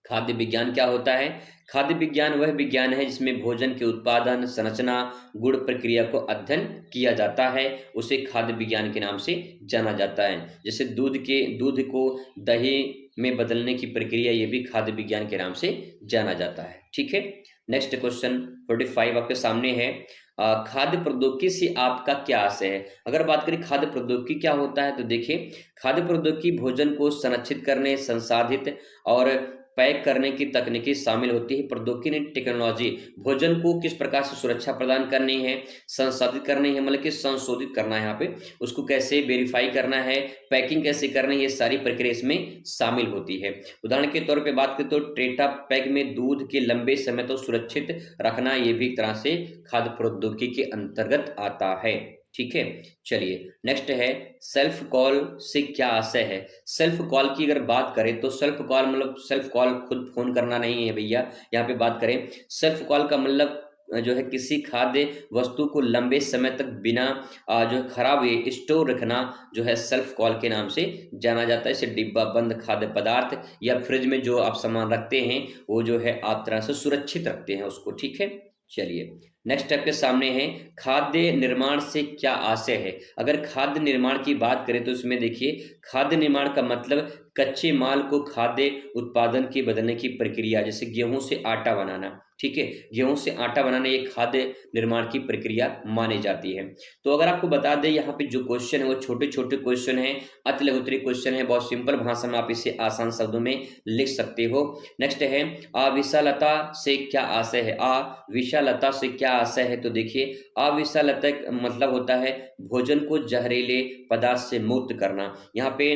खाद्य विज्ञान क्या होता है? खाद्य विज्ञान वह विज्ञान है जिसमें भोजन के उत्पादन, संरचना, गुण प्रक्रिया को अध्ययन किया जाता है, उसे खाद्य विज्ञान के नाम से जाना जाता है। जैसे दूध को दही में बदलने की प्रक्रिया, ये भी खाद्य विज्ञान के नाम से जाना जाता है। ठीक है, नेक्स्ट क्वेश्चन 45 आपके सामने है, खाद्य प्रौद्योगिकी से आपका क्या आशय है? अगर बात करें खाद्य प्रौद्योगिकी क्या होता है, तो देखिए खाद्य प्रौद्योगिकी भोजन को संरक्षित करने, संसाधित और पैक करने की तकनीकी शामिल होती है। प्रौद्योगिकी ने टेक्नोलॉजी भोजन को किस प्रकार से सुरक्षा प्रदान करनी है, संसाधित करनी है, मतलब कि संशोधित करना है, यहाँ पे उसको कैसे वेरीफाई करना है, पैकिंग कैसे करनी है, ये सारी प्रक्रिया इसमें शामिल होती है। उदाहरण के तौर पे बात करें तो टेट्रा पैक में दूध के लंबे समय तक सुरक्षित रखना, ये भी एक तरह से खाद्य प्रौद्योगिकी के अंतर्गत आता है। ठीक है, चलिए नेक्स्ट है, सेल्फ कॉल से क्या आशय है? सेल्फ कॉल की अगर बात करें तो सेल्फ कॉल मतलब सेल्फ कॉल खुद फोन करना नहीं है भैया। यहाँ पे बात करें सेल्फ कॉल का मतलब जो है किसी खाद्य वस्तु को लंबे समय तक बिना जो खराब हुए स्टोर रखना जो है सेल्फ कॉल के नाम से जाना जाता है। इसे डिब्बा बंद खाद्य पदार्थ या फ्रिज में जो आप सामान रखते हैं वो जो है आप तरह से सुरक्षित रखते हैं उसको। ठीक है, चलिए नेक्स्ट आपके सामने है, खाद्य निर्माण से क्या आशय है? अगर खाद्य निर्माण की बात करें तो इसमें देखिए खाद्य निर्माण का मतलब कच्चे माल को खाद्य उत्पादन की बदलने की प्रक्रिया, जैसे गेहूं से आटा बनाना। ठीक है, गेहूं से आटा बनाना एक खाद्य निर्माण की प्रक्रिया मानी जाती है। तो अगर आपको बता दें यहाँ पे जो क्वेश्चन है वो छोटे छोटे क्वेश्चन है, अति लघुत्तरीय क्वेश्चन है, बहुत सिंपल भाषा में आप इसे आसान शब्दों में लिख सकते हो। नेक्स्ट है, अविषालता से क्या आशय है? अविषालता से क्या आशय है? तो देखिए अविषालता मतलब होता है भोजन को जहरीले पदार्थ से मुक्त करना। यहाँ पे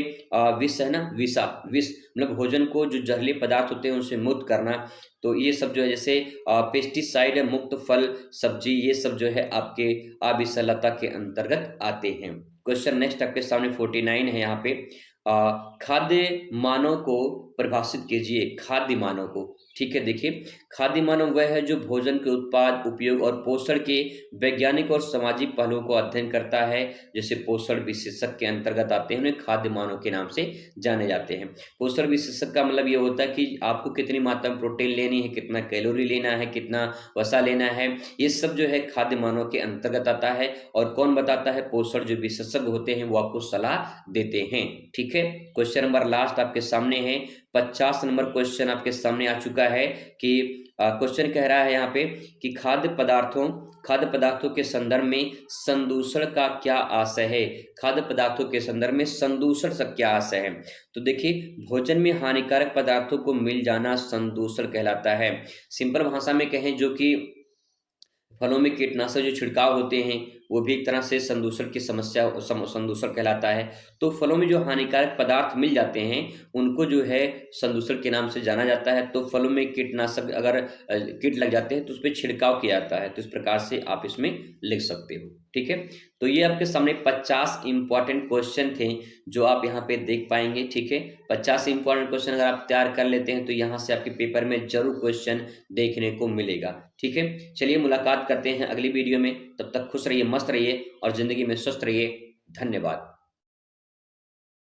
विष है ना, विष मतलब भोजन को जो जहरीले पदार्थ होते हैं उनसे मुक्त करना। तो ये सब जो है जैसे पेस्टिसाइड मुक्त फल सब्जी, ये सब जो है आपके अविषालता के अंतर्गत आते हैं। क्वेश्चन नेक्स्ट आपके सामने 49 है, यहाँ पे खाद्य मानव को परिभाषित कीजिए। खाद्य मानव को, ठीक है, देखिए खाद्य मानव वह है जो भोजन के उत्पाद, उपयोग और पोषण के वैज्ञानिक और सामाजिक पहलुओं को अध्ययन करता है, जैसे पोषण विशेषज्ञ के अंतर्गत आते हैं, उन्हें खाद्य मानव के नाम से जाने जाते हैं। पोषण विशेषज्ञ का मतलब ये होता है कि आपको कितनी मात्रा में प्रोटीन लेनी है, कितना कैलोरी लेना है, कितना वसा लेना है, ये सब जो है खाद्य मानव के अंतर्गत आता है। और कौन बताता है? पोषण जो विशेषज्ञ होते हैं वो आपको सलाह देते हैं। ठीक है, क्वेश्चन नंबर लास्ट आपके सामने है, 50 नंबर क्वेश्चन आपके सामने आ चुका है कि क्वेश्चन कह रहा है यहाँ पे कि खाद्य पदार्थों के संदर्भ में संदूषण का क्या आशय है? खाद्य पदार्थों के संदर्भ में संदूषण का क्या आशय है? तो देखिए भोजन में हानिकारक पदार्थों को मिल जाना संदूषण कहलाता है। सिंपल भाषा में कहें जो कि फलों में कीटनाशक जो छिड़काव होते हैं वो भी एक तरह से संदूषण की समस्या संदूषण कहलाता है। तो फलों में जो हानिकारक पदार्थ मिल जाते हैं उनको जो है संदूषण के नाम से जाना जाता है। तो फलों में कीटनाशक अगर कीट लग जाते हैं तो उस पर छिड़काव किया जाता है। तो इस प्रकार से आप इसमें लिख सकते हो। ठीक है। तो ये आपके सामने 50 इंपॉर्टेंट क्वेश्चन थे जो आप यहाँ पे देख पाएंगे, ठीक है। 50 इंपॉर्टेंट क्वेश्चन अगर आप तैयार कर लेते हैं तो यहाँ से आपके पेपर में जरूर क्वेश्चन देखने को मिलेगा, ठीक है। चलिए मुलाकात करते हैं अगली वीडियो में, तब तक खुश रहिए, मस्त रहिए और जिंदगी में स्वस्थ रहिए। धन्यवाद।